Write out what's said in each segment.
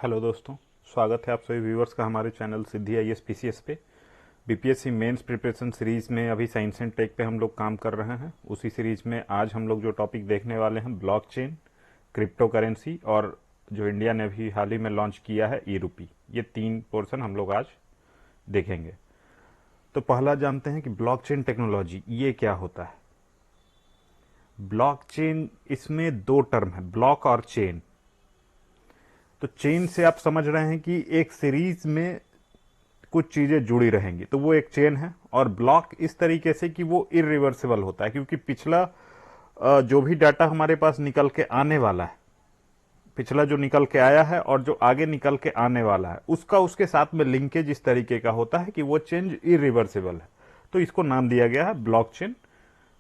Hello दोस्तों, स्वागत है आप सभी व्यूवर्स का हमारे चैनल सिद्धि आईएएस पीसीएस पे। बीपीएससी मेंस प्रिपरेशन सीरीज में अभी साइंस एंड टेक पे हम लोग काम कर रहे हैं। उसी सीरीज में आज हम लोग जो टॉपिक देखने वाले हैं ब्लॉकचेन, क्रिप्टो करेंसी और जो इंडिया ने अभी हाल ही में लॉन्च किया है ई रूपी। ये तीन पोर्शन हम लोग आज देखेंगे। तो पहला जानते हैं कि ब्लॉकचेन टेक्नोलॉजी ये क्या होता है। ब्लॉकचेन, इसमें दो टर्म है, ब्लॉक और चेन। तो चेन से आप समझ रहे हैं कि एक सीरीज में कुछ चीजें जुड़ी रहेंगी, तो वो एक चेन है। और ब्लॉक इस तरीके से कि वो इरिवर्सिबल होता है, क्योंकि पिछला जो भी डाटा हमारे पास निकल के आने वाला है, पिछला जो निकल के आया है और जो आगे निकल के आने वाला है, उसका उसके साथ में लिंकेज इस तरीके का होता है कि वो चेंज इरिवर्सिबल है। तो इसको नाम दिया गया है ब्लॉकचेन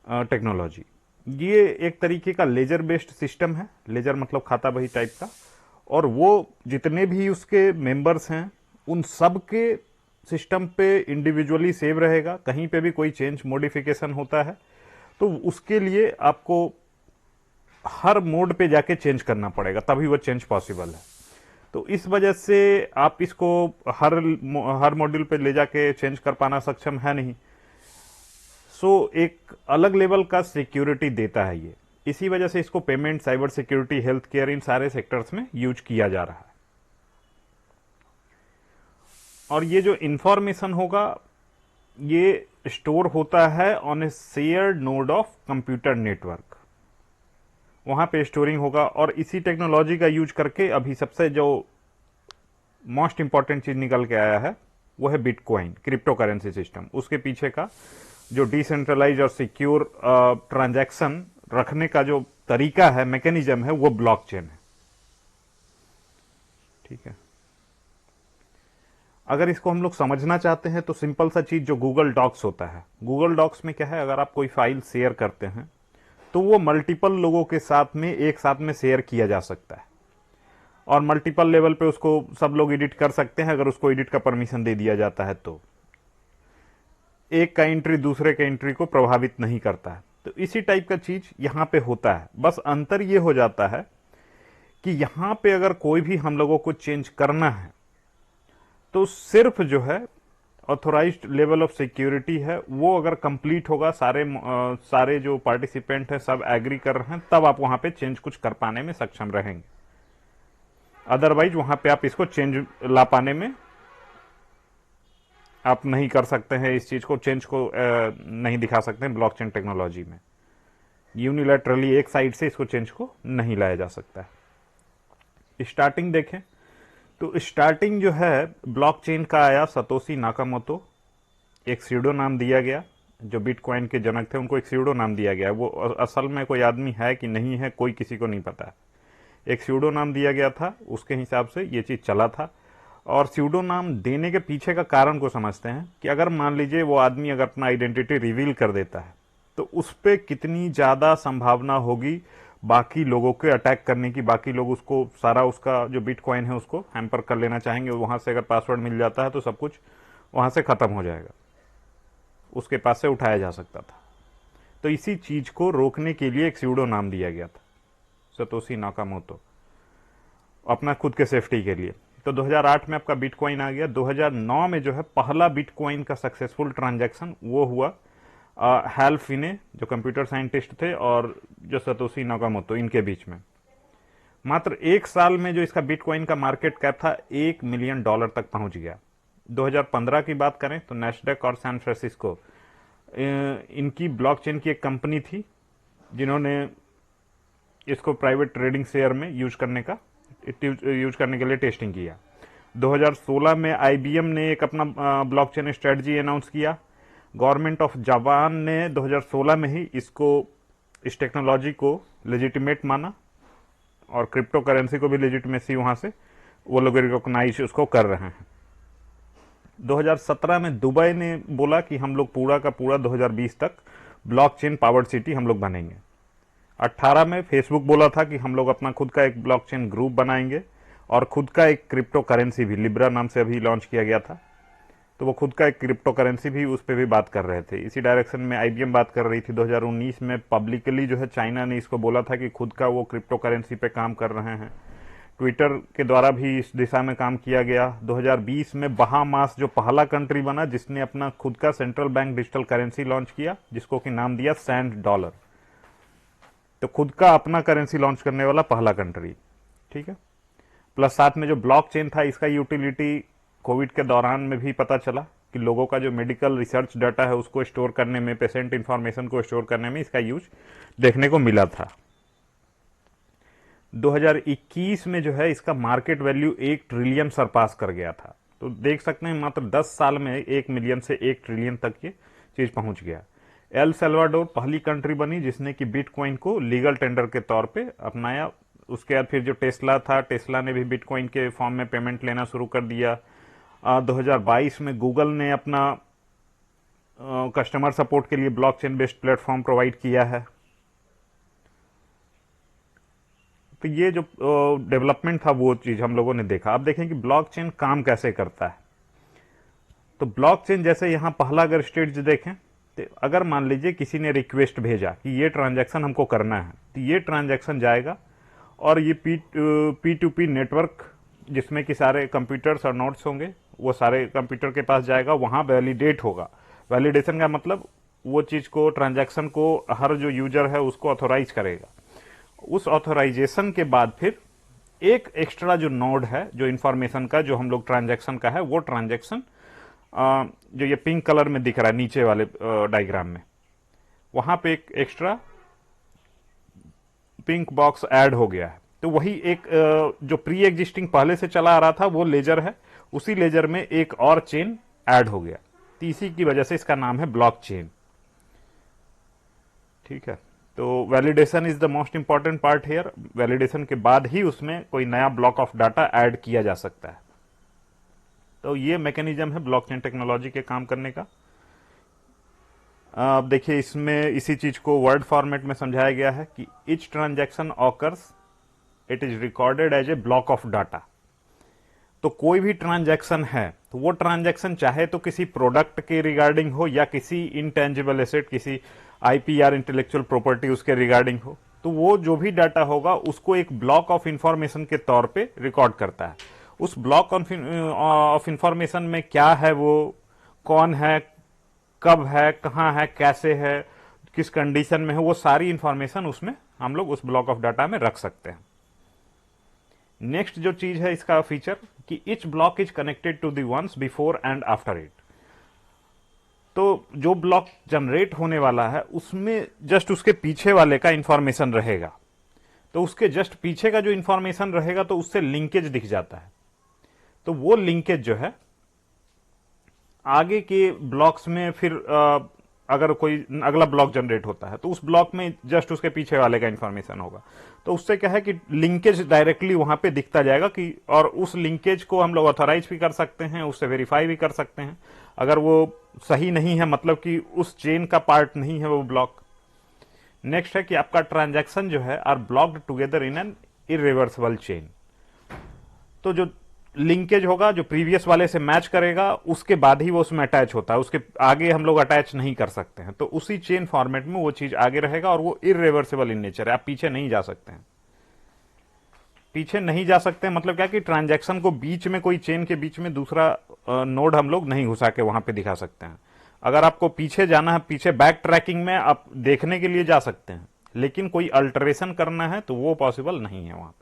टेक्नोलॉजी। ये एक तरीके का लेजर बेस्ड सिस्टम है। लेजर मतलब खाता बही टाइप का। और वो जितने भी उसके मेंबर्स हैं उन सब के सिस्टम पे इंडिविजुअली सेव रहेगा। कहीं पे भी कोई चेंज मॉडिफिकेशन होता है तो उसके लिए आपको हर मोड पे जाके चेंज करना पड़ेगा, तभी वो चेंज पॉसिबल है। तो इस वजह से आप इसको हर मॉड्यूल पे ले जाके चेंज कर पाना सक्षम है नहीं। सो एक अलग लेवल का सिक्योरिटी देता है ये। इसी वजह से इसको payment, cyber security, health care, इन सारे सेक्टर्स में यूज किया जा रहा है। और ये जो इंफॉर्मेशन होगा ये स्टोर होता है on A shared node of computer network, वहां पे स्टोरिंग होगा। और इसी टेक्नोलॉजी का यूज करके अभी सबसे जो मोस्ट इंपॉर्टेंट चीज निकल के आया है वो है बिटकॉइन, क्रिप्टो करेंसी सिस्टम। उसके पीछे का जो डिसेंट्रलाइज और सिक्योर ट्रांजैक्शन रखने का जो तरीका है, मैकेनिज्म है, वो ब्लॉकचेन है। ठीक है। अगर इसको हम लोग समझना चाहते हैं तो सिंपल सा चीज जो गूगल डॉक्स होता है, गूगल डॉक्स में क्या है, अगर आप कोई फाइल शेयर करते हैं तो वो मल्टीपल लोगों के साथ में एक साथ में शेयर किया जा सकता है। और मल्टीपल लेवल पे उसको सब लोग एडिट कर सकते हैं, अगर उसको एडिट का परमिशन दे दिया जाता है तो एक का एंट्री दूसरे के एंट्री को प्रभावित नहीं करता है। तो इसी टाइप का चीज यहां पे होता है। बस अंतर ये हो जाता है कि यहां पे अगर कोई भी हम लोगों को चेंज करना है तो सिर्फ जो है ऑथोराइज्ड लेवल ऑफ सिक्योरिटी है वो अगर कंप्लीट होगा, सारे जो पार्टिसिपेंट हैं सब एग्री कर रहे हैं, तब आप वहां पे चेंज कुछ कर पाने में सक्षम रहेंगे। अदरवाइज वहां पे आप इसको चेंज ला पाने में आप नहीं कर सकते हैं, इस चीज को, चेंज को नहीं दिखा सकते हैं ब्लॉकचेन टेक्नोलॉजी में। यूनिलैटरली एक साइड से इसको चेंज को नहीं लाया जा सकता है। स्टार्टिंग देखें तो स्टार्टिंग जो है ब्लॉकचेन का आया सतोशी नाकामोतो, एक सीडो नाम दिया गया। जो बिटकॉइन के जनक थे उनको एक सीडो नाम दिया गया। वो असल में कोई आदमी है कि नहीं है कोई किसी को नहीं पता है। एक सीडो नाम दिया गया था, उसके हिसाब से ये चीज चला था। और सीडो नाम देने के पीछे का कारण को समझते हैं कि अगर मान लीजिए वो आदमी अगर अपना आइडेंटिटी रिवील कर देता है तो उस पर कितनी ज्यादा संभावना होगी बाकी लोगों के अटैक करने की। बाकी लोग उसको सारा उसका जो बिटकॉइन है उसको हैम्पर कर लेना चाहेंगे। वहां से अगर पासवर्ड मिल जाता है तो सब कुछ वहां से खत्म हो जाएगा, उसके पास से उठाया जा सकता था। तो इसी चीज को रोकने के लिए एक सीडो नाम दिया गया था, सतोशी नाकामोतो, अपना खुद के सेफ्टी के लिए। तो 2008 में आपका बिटकॉइन आ गया। 2009 में जो है पहला बिटकॉइन का सक्सेसफुल ट्रांजैक्शन वो हुआ हैल फिने, जो कंप्यूटर साइंटिस्ट थे, और जो सतोशी नाकामोतो, इनके बीच में। मात्र एक साल में जो इसका बिटकॉइन का मार्केट कैप था $1 मिलियन तक पहुंच गया। 2015 की बात करें तो नेस्डेक और सैन फ्रांसिस्को, इनकी ब्लॉकचेन की एक कंपनी थी जिन्होंने इसको प्राइवेट ट्रेडिंग शेयर में यूज करने के लिए टेस्टिंग किया। 2016 में आईबीएम ने एक अपना ब्लॉकचेन स्ट्रेटजी अनाउंस किया। गवर्नमेंट ऑफ जापान ने 2016 में ही इस टेक्नोलॉजी को लेजिटिमेट माना और क्रिप्टो करेंसी को भी लेजिटिमेसी वहां से वो लोग रिकॉग्नाइज उसको कर रहे हैं। 2017 में दुबई ने बोला कि हम लोग पूरा का पूरा 2020 तक ब्लॉकचेन पावर्ड सिटी हम लोग बनेंगे। 18 में फेसबुक बोला था कि हम लोग अपना खुद का एक ब्लॉकचेन ग्रुप बनाएंगे और खुद का एक क्रिप्टो करेंसी भी, लिब्रा नाम से अभी लॉन्च किया गया था, तो वो खुद का एक क्रिप्टो करेंसी भी, उस पर भी बात कर रहे थे। इसी डायरेक्शन में आईबीएम बात कर रही थी। 2019 में पब्लिकली जो है चाइना ने इसको बोला था कि खुद का वो क्रिप्टो करेंसी पे काम कर रहे हैं। ट्विटर के द्वारा भी इस दिशा में काम किया गया। 2020 में बहामास जो पहला कंट्री बना जिसने अपना खुद का central bank digital currency launch किया, जिसको कि नाम दिया सैंड डॉलर। तो खुद का अपना करेंसी लॉन्च करने वाला पहला कंट्री, ठीक है। प्लस साथ में जो ब्लॉकचेन था, इसका यूटिलिटी कोविड के दौरान में भी पता चला कि लोगों का जो मेडिकल रिसर्च डाटा है उसको स्टोर करने में, पेशेंट इंफॉर्मेशन को स्टोर करने में इसका यूज देखने को मिला था। 2021 में जो है इसका मार्केट वैल्यू 1 ट्रिलियन सरपास कर गया था। तो देख सकते हैं मात्र 10 साल में 1 मिलियन से 1 ट्रिलियन तक ये चीज पहुंच गया। एल सल्वाडोर पहली कंट्री बनी जिसने कि बिटकॉइन को लीगल टेंडर के तौर पे अपनाया। उसके बाद फिर जो टेस्ला था, टेस्ला ने भी बिटकॉइन के फॉर्म में पेमेंट लेना शुरू कर दिया। 2022 में गूगल ने अपना कस्टमर सपोर्ट के लिए ब्लॉकचेन बेस्ड प्लेटफॉर्म प्रोवाइड किया है। तो ये जो डेवलपमेंट था वो चीज हम लोगों ने देखा। अब देखें कि ब्लॉकचेन काम कैसे करता है। तो ब्लॉकचेन जैसे यहां पहला अगर स्टेज देखें, तो अगर मान लीजिए किसी ने रिक्वेस्ट भेजा कि ये ट्रांजैक्शन हमको करना है, तो ये ट्रांजैक्शन जाएगा और ये पी टू पी नेटवर्क जिसमें कि सारे कंप्यूटर्स और नोड्स होंगे, वो सारे कंप्यूटर के पास जाएगा, वहां वैलिडेट होगा। वैलिडेशन का मतलब वो चीज को, ट्रांजैक्शन को हर जो यूजर है उसको ऑथोराइज करेगा। उस ऑथोराइजेशन के बाद फिर एक एक्स्ट्रा जो नोड है जो इंफॉर्मेशन का, जो हम लोग ट्रांजैक्शन का है, वो ट्रांजैक्शन जो ये पिंक कलर में दिख रहा है नीचे वाले डायग्राम में, वहां पे एक एक्स्ट्रा पिंक बॉक्स ऐड हो गया है। तो वही एक जो प्री एग्जिस्टिंग पहले से चला आ रहा था वो लेजर है, उसी लेजर में एक और चेन ऐड हो गया। तो इसी की वजह से इसका नाम है ब्लॉकचेन, ठीक है। तो validation is the most important part here. Validation के बाद ही उसमें कोई नया ब्लॉक ऑफ डाटा ऐड किया जा सकता है। तो ये मैकेनिज्म है ब्लॉकचेन टेक्नोलॉजी के काम करने का। अब देखिए इसमें इसी चीज को वर्ड फॉर्मेट में समझाया गया है कि each transaction occurs, it is recorded as a block of data. तो कोई भी ट्रांजैक्शन है तो वो ट्रांजैक्शन चाहे तो किसी प्रोडक्ट के रिगार्डिंग हो या किसी इंटेंजिबल एसेट, किसी आईपी या इंटेलेक्चुअल प्रॉपर्टी उसके रिगार्डिंग हो, तो वो जो भी डाटा होगा उसको एक ब्लॉक ऑफ इंफॉर्मेशन के तौर पे रिकॉर्ड करता है। उस ब्लॉक ऑफ इंफॉर्मेशन में क्या है, वो कौन है, कब है, कहां है, कैसे है, किस कंडीशन में है, वो सारी इंफॉर्मेशन उसमें हम लोग उस ब्लॉक ऑफ डाटा में रख सकते हैं। नेक्स्ट जो चीज है इसका फीचर कि each block is connected to the ones before and after it. तो जो ब्लॉक जनरेट होने वाला है उसमें जस्ट उसके पीछे वाले का इंफॉर्मेशन रहेगा। तो उसके जस्ट पीछे का जो इंफॉर्मेशन रहेगा तो उससे लिंकेज दिख जाता है। तो वो लिंकेज जो है आगे के ब्लॉक्स में फिर अगर कोई अगला ब्लॉक जनरेट होता है तो उस ब्लॉक में जस्ट उसके पीछे वाले का इंफॉर्मेशन होगा। तो उससे क्या है कि लिंकेज डायरेक्टली वहां पे दिखता जाएगा कि, और उस लिंकेज को हम लोग ऑथराइज भी कर सकते हैं, उससे वेरीफाई भी कर सकते हैं। अगर वो सही नहीं है, मतलब कि उस चेन का पार्ट नहीं है वो ब्लॉक। नेक्स्ट है कि आपका ट्रांजैक्शन जो है are blocked together in an irreversible chain. तो जो लिंकेज होगा जो प्रीवियस वाले से मैच करेगा उसके बाद ही वो उसमें अटैच होता है, उसके आगे हम लोग अटैच नहीं कर सकते हैं। तो उसी चेन फॉर्मेट में वो चीज आगे रहेगा और वो इरिवर्सिबल इन नेचर है, आप पीछे नहीं जा सकते हैं। पीछे नहीं जा सकते मतलब क्या कि ट्रांजैक्शन को बीच में, कोई चेन के बीच में दूसरा नोड हम लोग नहीं घुसा के वहां पे दिखा सकते हैं। अगर आपको पीछे जाना है, पीछे बैक ट्रैकिंग में आप देखने के लिए जा सकते हैं, लेकिन कोई अल्टरेशन करना है तो वो पॉसिबल नहीं है वहां पे।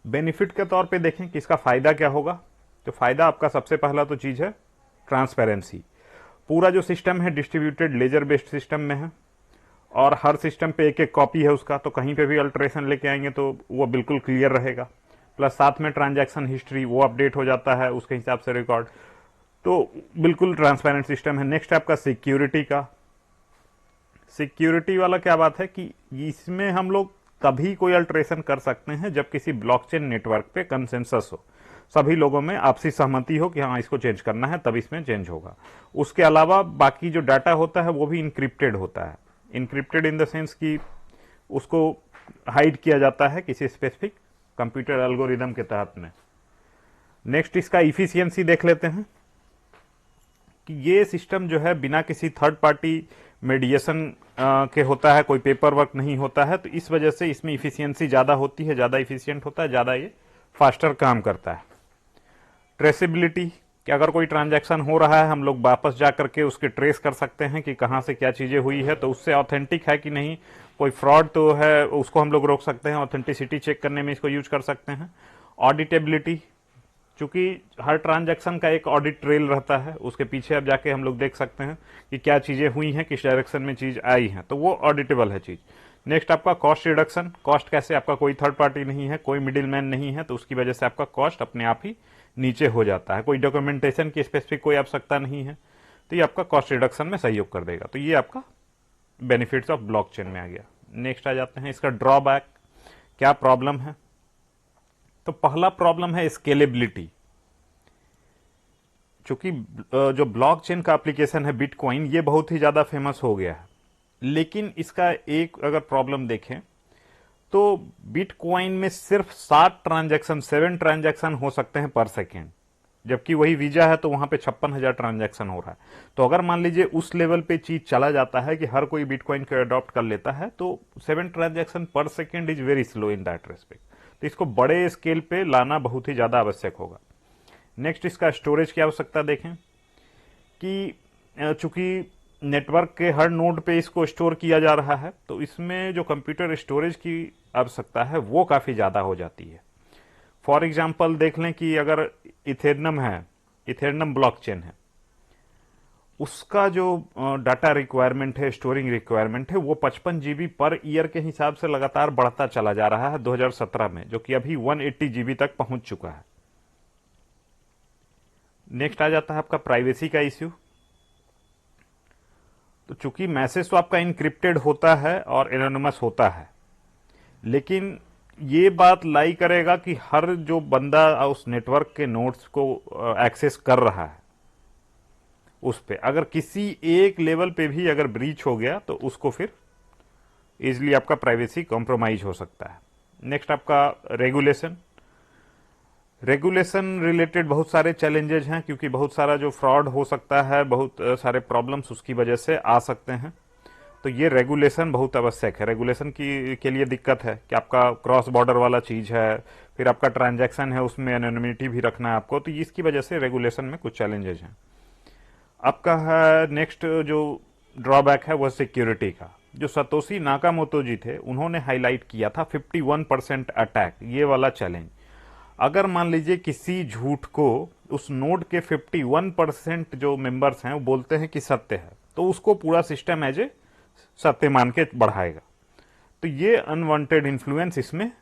बेनिफिट के तौर पे देखें कि इसका फायदा क्या होगा। तो फायदा आपका सबसे पहला तो चीज है ट्रांसपेरेंसी। पूरा जो सिस्टम है डिस्ट्रीब्यूटेड लेजर बेस्ड सिस्टम में है और हर सिस्टम पे एक एक कॉपी है उसका, तो कहीं पे भी अल्टरेशन लेके आएंगे तो वो बिल्कुल क्लियर रहेगा। प्लस साथ में ट्रांजैक्शन हिस्ट्री वो अपडेट हो जाता है उसके हिसाब से रिकॉर्ड, तो बिल्कुल ट्रांसपेरेंट सिस्टम है। नेक्स्ट आपका सिक्योरिटी का। सिक्योरिटी वाला क्या बात है कि इसमें हम लोग तभी कोई अल्टरेशन कर सकते हैं जब किसी ब्लॉकचेन नेटवर्क पे कंसेंसस हो, सभी लोगों में आपसी सहमति हो कि हाँ इसको चेंज करना है, तब इसमें चेंज होगा। उसके अलावा बाकी जो डाटा होता है वो भी इंक्रिप्टेड होता है। इंक्रिप्टेड इन द सेंस कि उसको हाइड किया जाता है किसी स्पेसिफिक कंप्यूटर एल्गोरिदम के तहत में। नेक्स्ट इसका इफिशियंसी देख लेते हैं। कि ये सिस्टम जो है बिना किसी थर्ड पार्टी मेडिएशन के होता है, कोई पेपर वर्क नहीं होता है, तो इस वजह से इसमें इफिशियंसी ज़्यादा होती है, ज़्यादा इफिशियंट होता है, ज़्यादा ये फास्टर काम करता है। ट्रेसेबिलिटी, कि अगर कोई ट्रांजैक्शन हो रहा है हम लोग वापस जा करके उसके ट्रेस कर सकते हैं कि कहाँ से क्या चीज़ें हुई है, तो उससे ऑथेंटिक है कि नहीं, कोई फ्रॉड तो है उसको हम लोग रोक सकते हैं, ऑथेंटिसिटी चेक करने में इसको यूज कर सकते हैं। ऑडिटेबिलिटी, चूंकि हर ट्रांजैक्शन का एक ऑडिट ट्रेल रहता है, उसके पीछे अब जाके हम लोग देख सकते हैं कि क्या चीज़ें हुई हैं, किस डायरेक्शन में चीज़ आई है, तो वो ऑडिटेबल है चीज़। नेक्स्ट आपका कॉस्ट रिडक्शन, कॉस्ट कैसे, आपका कोई थर्ड पार्टी नहीं है, कोई मिडिल मैन नहीं है, तो उसकी वजह से आपका कॉस्ट अपने आप ही नीचे हो जाता है, कोई डॉक्यूमेंटेशन की स्पेसिफिक कोई आवश्यकता नहीं है, तो ये आपका कॉस्ट रिडक्शन में सहयोग कर देगा। तो ये आपका बेनिफिट्स ऑफ ब्लॉकचेन में आ गया। नेक्स्ट आ जाते हैं इसका ड्रॉबैक, क्या प्रॉब्लम है। तो पहला प्रॉब्लम है स्केलेबिलिटी। चूंकि जो ब्लॉकचेन का एप्लीकेशन है बिटकॉइन, ये बहुत ही ज्यादा फेमस हो गया है, लेकिन इसका एक अगर प्रॉब्लम देखें तो बिटकॉइन में सिर्फ 7 ट्रांजैक्शन हो सकते हैं पर सेकेंड, जबकि वही वीजा है तो वहां पे 56,000 ट्रांजैक्शन हो रहा है। तो अगर मान लीजिए उस लेवल पे चीज चला जाता है कि हर कोई बिटकॉइन को अडॉप्ट कर लेता है, तो 7 ट्रांजैक्शन पर second is very slow in that respect. तो इसको बड़े स्केल पे लाना बहुत ही ज्यादा आवश्यक होगा। नेक्स्ट इसका स्टोरेज की आवश्यकता देखें कि चूंकि नेटवर्क के हर नोड पे इसको स्टोर किया जा रहा है, तो इसमें जो कंप्यूटर स्टोरेज की आवश्यकता है वो काफी ज्यादा हो जाती है। फॉर एग्जाम्पल देख लें कि अगर इथेरियम है, इथेरियम ब्लॉकचेन है, उसका जो डाटा रिक्वायरमेंट है, स्टोरिंग रिक्वायरमेंट है, वो 55 जीबी पर ईयर के हिसाब से लगातार बढ़ता चला जा रहा है 2017 में, जो कि अभी 180 जीबी तक पहुंच चुका है। नेक्स्ट आ जाता है आपका प्राइवेसी का इश्यू। तो चूंकि मैसेज तो आपका इनक्रिप्टेड होता है और एनोनिमस होता है, लेकिन ये बात लाई करेगा कि हर जो बंदा उस नेटवर्क के नोड्स को एक्सेस कर रहा है, उस पे अगर किसी एक लेवल पे भी अगर ब्रीच हो गया तो उसको फिर इजिली आपका प्राइवेसी कॉम्प्रोमाइज हो सकता है। नेक्स्ट आपका रेगुलेशन। रेगुलेशन रिलेटेड बहुत सारे चैलेंजेस हैं, क्योंकि बहुत सारा जो फ्रॉड हो सकता है, बहुत सारे प्रॉब्लम्स उसकी वजह से आ सकते हैं। तो ये रेगुलेशन बहुत आवश्यक है। रेगुलेशन की के लिए दिक्कत है कि आपका क्रॉस बॉर्डर वाला चीज है, फिर आपका ट्रांजैक्शन है, उसमें एनोनिमिटी भी रखना है आपको, तो इसकी वजह से रेगुलेशन में कुछ चैलेंजेस हैं। आपका है नेक्स्ट जो ड्रॉबैक है वह सिक्योरिटी का। जो सतोशी नाकामोतो जी थे, उन्होंने हाईलाइट किया था 51% अटैक, ये वाला चैलेंज। अगर मान लीजिए किसी झूठ को उस नोड के 51% जो मेंबर्स हैं वो बोलते हैं कि सत्य है, तो उसको पूरा सिस्टम एज ए सत्य मान के बढ़ाएगा। तो ये अनवांटेड इन्फ्लुएंस इसमें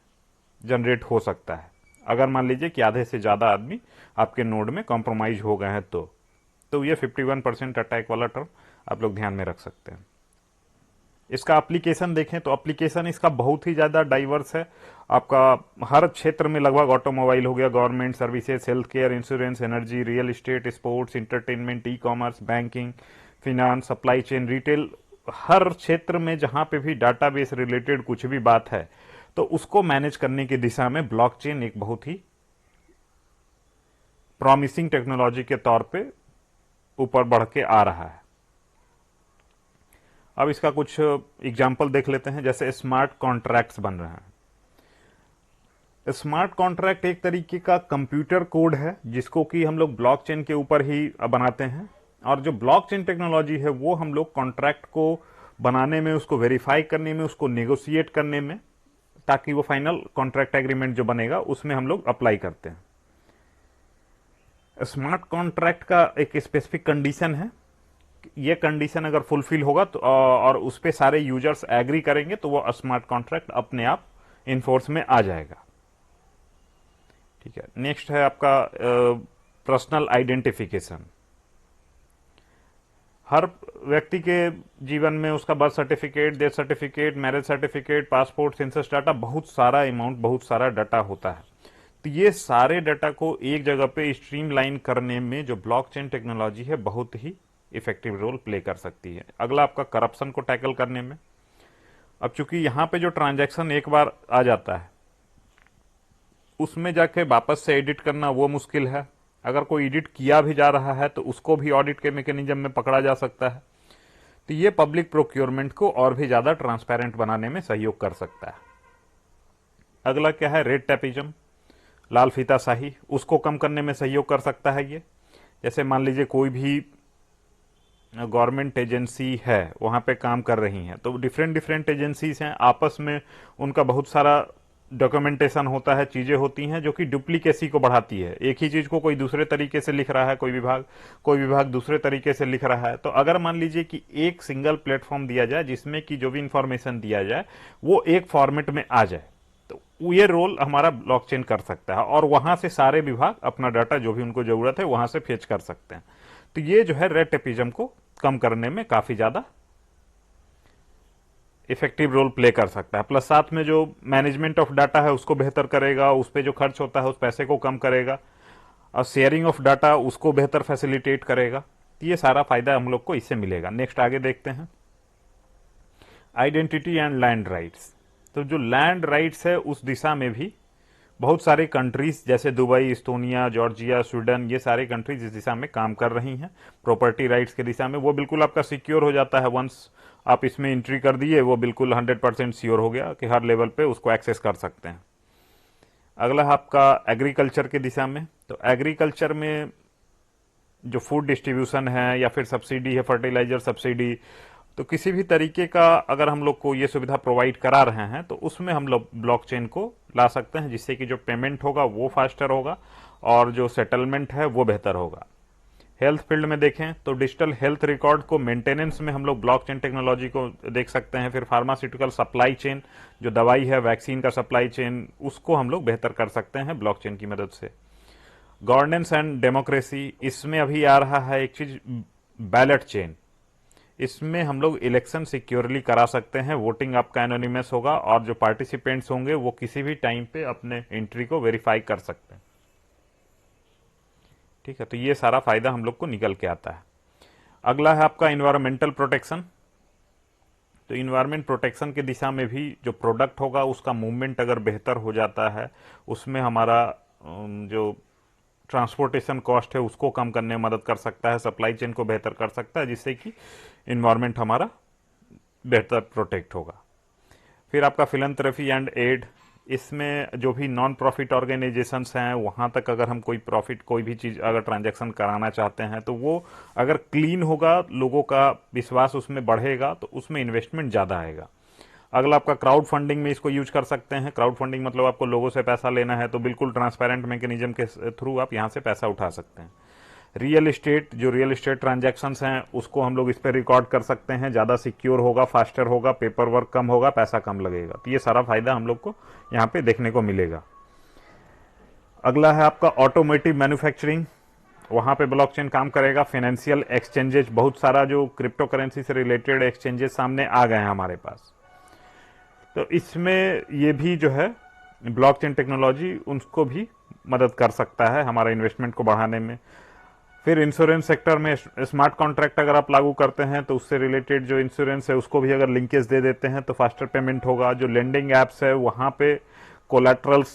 जनरेट हो सकता है, अगर मान लीजिए कि आधे से ज्यादा आदमी आपके नोड में कॉम्प्रोमाइज हो गए हैं तो ये 51% अटैक वाला टर्म आप लोग ध्यान में रख सकते हैं। इसका एप्लीकेशन देखें तो एप्लीकेशन इसका बहुत ही ज्यादा डाइवर्स है। आपका हर क्षेत्र में लगभग ऑटोमोबाइल हो गया, government services, health care, insurance, energy, real estate, sports, entertainment, e commerce, banking, finance, supply chain, retail, हर क्षेत्र में जहां पे भी डाटाबेस रिलेटेड कुछ भी बात है तो उसको मैनेज करने की दिशा में ब्लॉकचेन एक बहुत ही प्रॉमिसिंग टेक्नोलॉजी के तौर पे ऊपर बढ़ के आ रहा है। अब इसका कुछ एग्जाम्पल देख लेते हैं। जैसे स्मार्ट कॉन्ट्रैक्ट्स बन रहे हैं। स्मार्ट कॉन्ट्रैक्ट एक तरीके का कंप्यूटर कोड है जिसको कि हम लोग ब्लॉकचेन के ऊपर ही बनाते हैं, और जो ब्लॉकचेन टेक्नोलॉजी है वो हम लोग कॉन्ट्रैक्ट को बनाने में, उसको वेरीफाई करने में, उसको नेगोशिएट करने में, ताकि वो फाइनल कॉन्ट्रैक्ट एग्रीमेंट जो बनेगा उसमें हम लोग अप्लाई करते हैं। स्मार्ट कॉन्ट्रैक्ट का एक स्पेसिफिक कंडीशन है, ये कंडीशन अगर फुलफिल होगा तो और उस पे सारे यूजर्स एग्री करेंगे तो वो स्मार्ट कॉन्ट्रैक्ट अपने आप इनफोर्स में आ जाएगा। ठीक है। नेक्स्ट है आपका पर्सनल आइडेंटिफिकेशन। हर व्यक्ति के जीवन में उसका birth certificate, death certificate, marriage certificate, passport, census data, बहुत सारा अमाउंट, बहुत सारा डाटा होता है। तो ये सारे डाटा को एक जगह पे स्ट्रीमलाइन करने में जो ब्लॉकचेन टेक्नोलॉजी है बहुत ही इफेक्टिव रोल प्ले कर सकती है। अगला आपका करप्शन को टैकल करने में। अब चूंकि यहां पे जो ट्रांजैक्शन एक बार आ जाता है उसमें जाके वापस से एडिट करना वो मुश्किल है, अगर कोई एडिट किया भी जा रहा है तो उसको भी ऑडिट के मैकेनिज्म में पकड़ा जा सकता है। तो ये पब्लिक प्रोक्योरमेंट को और भी ज्यादा ट्रांसपेरेंट बनाने में सहयोग कर सकता है। अगला क्या है, रेड टेपिज्म, लाल फीताशाही, उसको कम करने में सहयोग कर सकता है ये। जैसे मान लीजिए कोई भी गवर्नमेंट एजेंसी है, वहां पे काम कर रही हैं, तो डिफरेंट डिफरेंट एजेंसीज हैं, आपस में उनका बहुत सारा डॉक्यूमेंटेशन होता है, चीजें होती हैं जो कि डुप्लीकेसी को बढ़ाती है। एक ही चीज को कोई दूसरे तरीके से लिख रहा है, कोई विभाग दूसरे तरीके से लिख रहा है। तो अगर मान लीजिए कि एक सिंगल प्लेटफॉर्म दिया जाए जिसमें कि जो भी इंफॉर्मेशन दिया जाए वो एक फॉर्मेट में आ जाए, तो ये रोल हमारा ब्लॉकचेन कर सकता है और वहां से सारे विभाग अपना डाटा जो भी उनको जरूरत है वहां से फेच कर सकते हैं। तो ये जो है रेड टेपिज्म को कम करने में काफी ज्यादा इफेक्टिव रोल प्ले कर सकता है। प्लस साथ में जो मैनेजमेंट ऑफ डाटा है उसको बेहतर करेगा, उस पर जो खर्च होता है उस पैसे को कम करेगा, और शेयरिंग ऑफ डाटा उसको बेहतर फैसिलिटेट करेगा। तो ये सारा फायदा हम लोग को इससे मिलेगा। नेक्स्ट आगे देखते हैं, आइडेंटिटी एंड लैंड राइट्स। तो जो लैंड राइट्स है उस दिशा में भी बहुत सारी कंट्रीज जैसे दुबई, इस्तोनिया, जॉर्जिया, स्वीडन, ये सारी कंट्रीज इस दिशा में काम कर रही हैं। प्रॉपर्टी राइट्स की दिशा में वो बिल्कुल आपका सिक्योर हो जाता है। वंस आप इसमें एंट्री कर दिए वो बिल्कुल 100% श्योर हो गया कि हर लेवल पे उसको एक्सेस कर सकते हैं। अगला आपका एग्रीकल्चर की दिशा में। तो एग्रीकल्चर में जो फूड डिस्ट्रीब्यूशन है या फिर सब्सिडी है, फर्टिलाइजर सब्सिडी, तो किसी भी तरीके का अगर हम लोग को ये सुविधा प्रोवाइड करा रहे हैं तो उसमें हम लोग ब्लॉकचेन को ला सकते हैं, जिससे कि जो पेमेंट होगा वो फास्टर होगा और जो सेटलमेंट है वो बेहतर होगा। हेल्थ फील्ड में देखें तो डिजिटल हेल्थ रिकॉर्ड को मेंटेनेंस में हम लोग ब्लॉकचेन टेक्नोलॉजी को देख सकते हैं। फिर फार्मास्यूटिकल सप्लाई चेन, जो दवाई है, वैक्सीन का सप्लाई चेन, उसको हम लोग बेहतर कर सकते हैं ब्लॉकचेन की मदद से। गवर्नेंस एंड डेमोक्रेसी, इसमें अभी आ रहा है एक चीज, बैलेट चेन। इसमें हम लोग इलेक्शन सिक्योरली करा सकते हैं, वोटिंग आपका एनोनिमस होगा और जो पार्टिसिपेंट्स होंगे वो किसी भी टाइम पे अपने एंट्री को वेरीफाई कर सकते हैं। ठीक है, तो ये सारा फायदा हम लोग को निकल के आता है। अगला है आपका इन्वायरमेंटल प्रोटेक्शन। तो इन्वायरमेंट प्रोटेक्शन की दिशा में भी जो प्रोडक्ट होगा उसका मूवमेंट अगर बेहतर हो जाता है, उसमें हमारा जो ट्रांसपोर्टेशन कॉस्ट है उसको कम करने में मदद कर सकता है, सप्लाई चेन को बेहतर कर सकता है, जिससे कि इन्वायरमेंट हमारा बेहतर प्रोटेक्ट होगा। फिर आपका फिलैंथ्रोपी एंड एड, इसमें जो भी नॉन प्रॉफिट ऑर्गेनाइजेशंस हैं वहां तक अगर हम कोई भी चीज अगर ट्रांजैक्शन कराना चाहते हैं तो वो अगर क्लीन होगा, लोगों का विश्वास उसमें बढ़ेगा, तो उसमें इन्वेस्टमेंट ज्यादा आएगा। अगला आपका क्राउड फंडिंग में इसको यूज कर सकते हैं। क्राउड फंडिंग मतलब आपको लोगों से पैसा लेना है तो बिल्कुल ट्रांसपेरेंट मैकेनिज्म के थ्रू आप यहां से पैसा उठा सकते हैं। रियल एस्टेट, जो रियल एस्टेट ट्रांजैक्शंस हैं उसको हम लोग इस पर रिकॉर्ड कर सकते हैं, ज्यादा सिक्योर होगा, फास्टर होगा, पेपर वर्क कम होगा, पैसा कम लगेगा। तो ये सारा फायदा हम लोग को यहाँ पे देखने को मिलेगा। अगला है आपका ऑटोमोटिव मैन्युफैक्चरिंग, वहां पे ब्लॉकचेन काम करेगा। फाइनेंशियल एक्सचेंजेस, बहुत सारा जो क्रिप्टो करेंसी से रिलेटेड एक्सचेंजेस सामने आ गए हैं हमारे पास, तो इसमें ये भी जो है ब्लॉकचेन टेक्नोलॉजी उनको भी मदद कर सकता है हमारा इन्वेस्टमेंट को बढ़ाने में। फिर इंश्योरेंस सेक्टर में स्मार्ट कॉन्ट्रैक्ट अगर आप लागू करते हैं तो उससे रिलेटेड जो इंश्योरेंस है उसको भी अगर लिंकेज दे देते हैं तो फास्टर पेमेंट होगा। जो लेंडिंग एप्स है वहां पे कोलैटरल्स,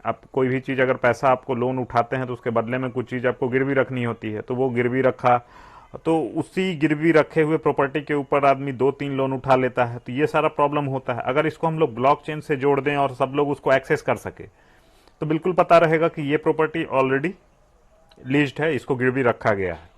आप कोई भी चीज अगर पैसा आपको लोन उठाते हैं तो उसके बदले में कुछ चीज आपको गिरवी रखनी होती है, तो वो गिरवी रखा तो उसी गिरवी रखे हुए प्रॉपर्टी के ऊपर आदमी 2-3 लोन उठा लेता है, तो ये सारा प्रॉब्लम होता है। अगर इसको हम लोग ब्लॉकचेन से जोड़ दें और सब लोग उसको एक्सेस कर सके तो बिल्कुल पता रहेगा कि ये प्रॉपर्टी ऑलरेडी लीज्ड है, इसको गिरवी रखा गया है,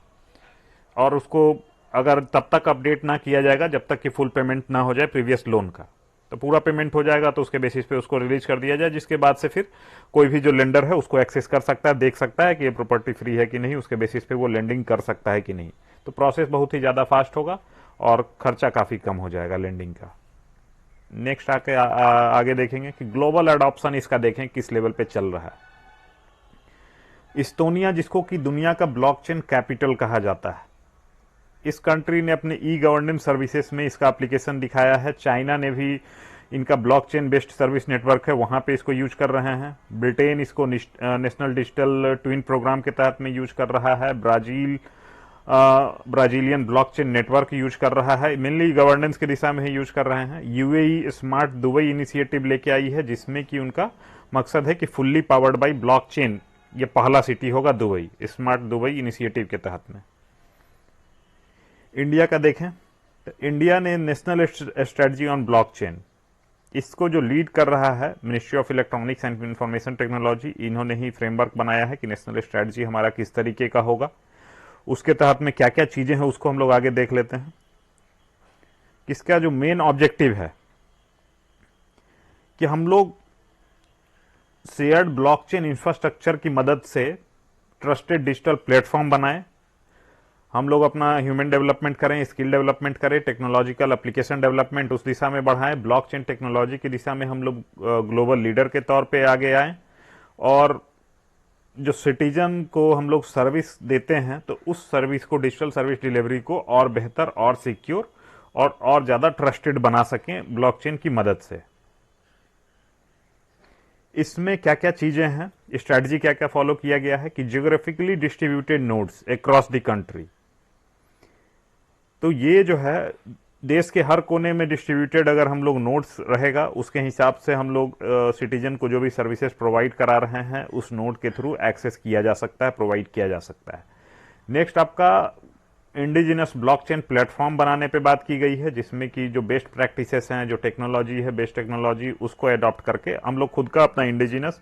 और उसको अगर तब तक अपडेट ना किया जाएगा जब तक कि फुल पेमेंट ना हो जाए प्रीवियस लोन का। तो पूरा पेमेंट हो जाएगा तो उसके बेसिस पे उसको रिलीज कर दिया जाए, जिसके बाद से फिर कोई भी जो लेंडर है उसको एक्सेस कर सकता है, देख सकता है कि ये प्रॉपर्टी फ्री है कि नहीं, उसके बेसिस पे वो लेंडिंग कर सकता है कि नहीं। तो प्रोसेस बहुत ही ज्यादा फास्ट होगा और खर्चा काफी कम हो जाएगा लेंडिंग का। नेक्स्ट आगे देखेंगे कि ग्लोबल एडॉप्शन इसका देखें किस लेवल पे चल रहा है। इस्तोनिया, जिसको कि दुनिया का ब्लॉकचेन कैपिटल कहा जाता है, इस कंट्री ने अपने ई गवर्नेंस सर्विसेज में इसका एप्लीकेशन दिखाया है। चाइना ने भी इनका ब्लॉकचेन बेस्ड सर्विस नेटवर्क है, वहां पे इसको यूज कर रहे हैं। ब्रिटेन इसको नेशनल डिजिटल ट्विन प्रोग्राम के तहत में यूज कर रहा है। ब्राजीलियन ब्लॉकचेन नेटवर्क यूज कर रहा है, मेनली गवर्नेंस की दिशा में ही यूज कर रहे हैं। यूएई स्मार्ट दुबई इनिशिएटिव लेके आई है, जिसमें कि उनका मकसद है कि फुल्ली पावर्ड बाई ब्लॉकचेन ये पहला सिटी होगा दुबई, स्मार्ट दुबई इनिशिएटिव के तहत में। इंडिया का देखें तो इंडिया ने नेशनल स्ट्रेटजी ऑन ब्लॉकचेन, इसको जो लीड कर रहा है ministry of electronics and information technology, इन्होंने ही फ्रेमवर्क बनाया है कि नेशनल स्ट्रेटजी हमारा किस तरीके का होगा। उसके तहत में क्या क्या चीजें हैं उसको हम लोग आगे देख लेते हैं। इसका जो मेन ऑब्जेक्टिव है कि हम लोग शेयर्ड ब्लॉकचेन इंफ्रास्ट्रक्चर की मदद से ट्रस्टेड डिजिटल प्लेटफॉर्म बनाएं, हम लोग अपना ह्यूमन डेवलपमेंट करें, स्किल डेवलपमेंट करें, टेक्नोलॉजिकल एप्लीकेशन डेवलपमेंट उस दिशा में बढ़ाएं, ब्लॉकचेन टेक्नोलॉजी की दिशा में हम लोग ग्लोबल लीडर के तौर पे आगे आएं, और जो सिटीजन को हम लोग सर्विस देते हैं तो उस सर्विस को, डिजिटल सर्विस डिलीवरी को और बेहतर और सिक्योर और ज्यादा ट्रस्टेड बना सकें ब्लॉकचेन की मदद से। इसमें क्या क्या चीजें हैं, स्ट्रैटेजी क्या क्या फॉलो किया गया है कि geographically distributed nodes across the country, तो ये जो है देश के हर कोने में डिस्ट्रीब्यूटेड अगर हम लोग नोड्स रहेगा, उसके हिसाब से हम लोग सिटीजन को जो भी सर्विसेज प्रोवाइड करा रहे हैं उस नोड के थ्रू एक्सेस किया जा सकता है, प्रोवाइड किया जा सकता है। नेक्स्ट आपका इंडिजिनस ब्लॉकचेन प्लेटफॉर्म बनाने पे बात की गई है, जिसमें कि जो बेस्ट प्रैक्टिसेस हैं, जो टेक्नोलॉजी है, बेस्ट टेक्नोलॉजी, उसको अडॉप्ट करके हम लोग खुद का अपना इंडिजिनस,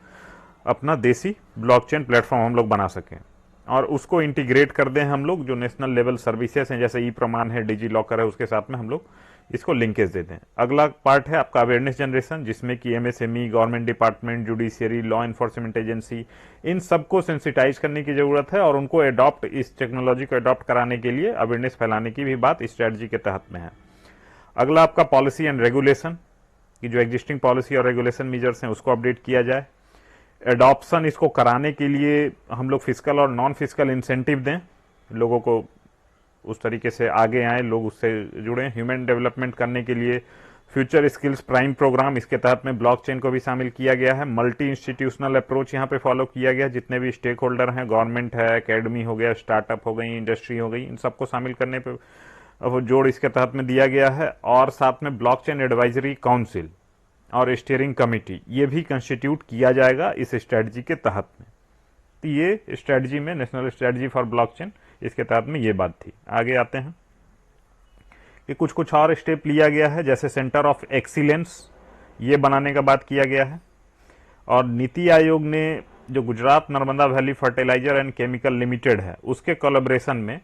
अपना देसी ब्लॉकचेन प्लेटफॉर्म हम लोग बना सकें और उसको इंटीग्रेट कर दें हम लोग जो नेशनल लेवल सर्विसेज हैं, जैसे ई प्रमाण है, डिजी लॉकर है, उसके साथ में हम लोग इसको लिंकेज दे दें। अगला पार्ट है आपका अवेयरनेस जनरेशन, जिसमें कि MSME, government department, judiciary, law enforcement agency, इन सबको सेंसिटाइज करने की जरूरत है और उनको अडॉप्ट, इस टेक्नोलॉजी को अडॉप्ट कराने के लिए अवेयरनेस फैलाने की भी बात इस स्ट्रेटजी के तहत में है। अगला आपका पॉलिसी एंड रेगुलेशन, कि जो एग्जिस्टिंग पॉलिसी और रेगुलेशन मेजर्स हैं उसको अपडेट किया जाए। एडॉप्शन इसको कराने के लिए हम लोग फिजिकल और नॉन फिजिकल इंसेंटिव दें, लोगों को उस तरीके से आगे आए, लोग उससे जुड़े। ह्यूमन डेवलपमेंट करने के लिए फ्यूचर स्किल्स प्राइम प्रोग्राम, इसके तहत में ब्लॉकचेन को भी शामिल किया गया है। मल्टी इंस्टीट्यूशनल अप्रोच यहाँ पे फॉलो किया गया, जितने भी स्टेक होल्डर हैं, गवर्नमेंट है, एकेडमी हो गया, स्टार्टअप हो गई, इंडस्ट्री हो गई, इन सबको शामिल करने पे जोड़ इसके तहत में दिया गया है। और साथ में ब्लॉकचेन एडवाइजरी काउंसिल और स्टीयरिंग कमेटी, ये भी कंस्टिट्यूट किया जाएगा इस स्ट्रेटजी के तहत में। तो ये स्ट्रेटजी में नेशनल स्ट्रेटजी फॉर ब्लॉकचेन, इसके तहत में ये बात थी। आगे आते हैं कि कुछ कुछ और स्टेप लिया गया है, जैसे सेंटर ऑफ एक्सीलेंस ये बनाने का बात किया गया है। और नीति आयोग ने जो Gujarat Narmada valley fertilizer and chemical limited है, उसके कोलैबोरेशन में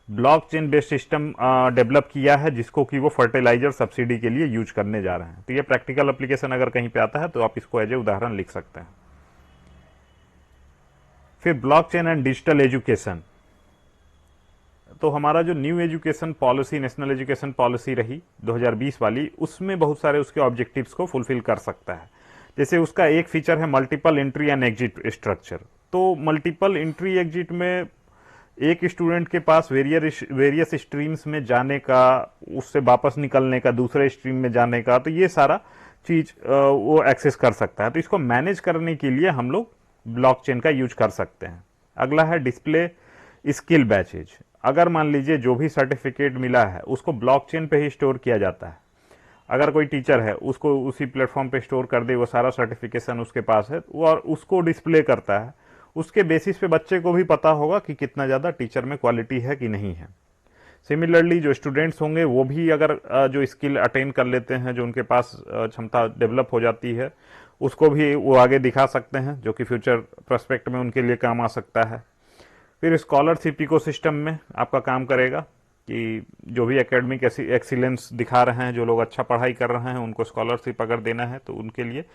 ब्लॉकचेन बेस्ड सिस्टम डेवलप किया है, जिसको कि वो फर्टिलाइजर सब्सिडी के लिए यूज करने जा रहे हैं। तो ये प्रैक्टिकल एप्लीकेशन अगर कहीं पे आता है तो आप इसको एज ए उदाहरण लिख सकते हैं। फिर ब्लॉकचेन एंड डिजिटल एजुकेशन, तो हमारा जो new education policy, national education policy रही 2020 वाली, उसमें बहुत सारे उसके ऑब्जेक्टिव्स को फुलफिल कर सकता है। जैसे उसका एक फीचर है multiple entry and exit structure. तो मल्टीपल एंट्री एग्जिट में एक स्टूडेंट के पास वेरियस स्ट्रीम्स में जाने का, उससे वापस निकलने का, दूसरे स्ट्रीम में जाने का, तो ये सारा चीज वो एक्सेस कर सकता है। तो इसको मैनेज करने के लिए हम लोग ब्लॉकचेन का यूज कर सकते हैं। अगला है डिस्प्ले स्किल बैचेज। अगर मान लीजिए जो भी सर्टिफिकेट मिला है उसको ब्लॉकचेन पे ही स्टोर किया जाता है। अगर कोई टीचर है उसको उसी प्लेटफॉर्म पे स्टोर कर दे, वो सारा सर्टिफिकेशन उसके पास है और उसको डिस्प्ले करता है, उसके बेसिस पे बच्चे को भी पता होगा कि कितना ज़्यादा टीचर में क्वालिटी है कि नहीं है। सिमिलरली जो स्टूडेंट्स होंगे वो भी अगर जो स्किल अटेन कर लेते हैं, जो उनके पास क्षमता डेवलप हो जाती है, उसको भी वो आगे दिखा सकते हैं, जो कि फ्यूचर प्रोस्पेक्ट में उनके लिए काम आ सकता है। फिर स्कॉलरशिप इकोसिस्टम में आपका काम करेगा कि जो भी एकेडमिक एक्सीलेंस दिखा रहे हैं, जो लोग अच्छा पढ़ाई कर रहे हैं, उनको स्कॉलरशिप अगर देना है तो उनके लिए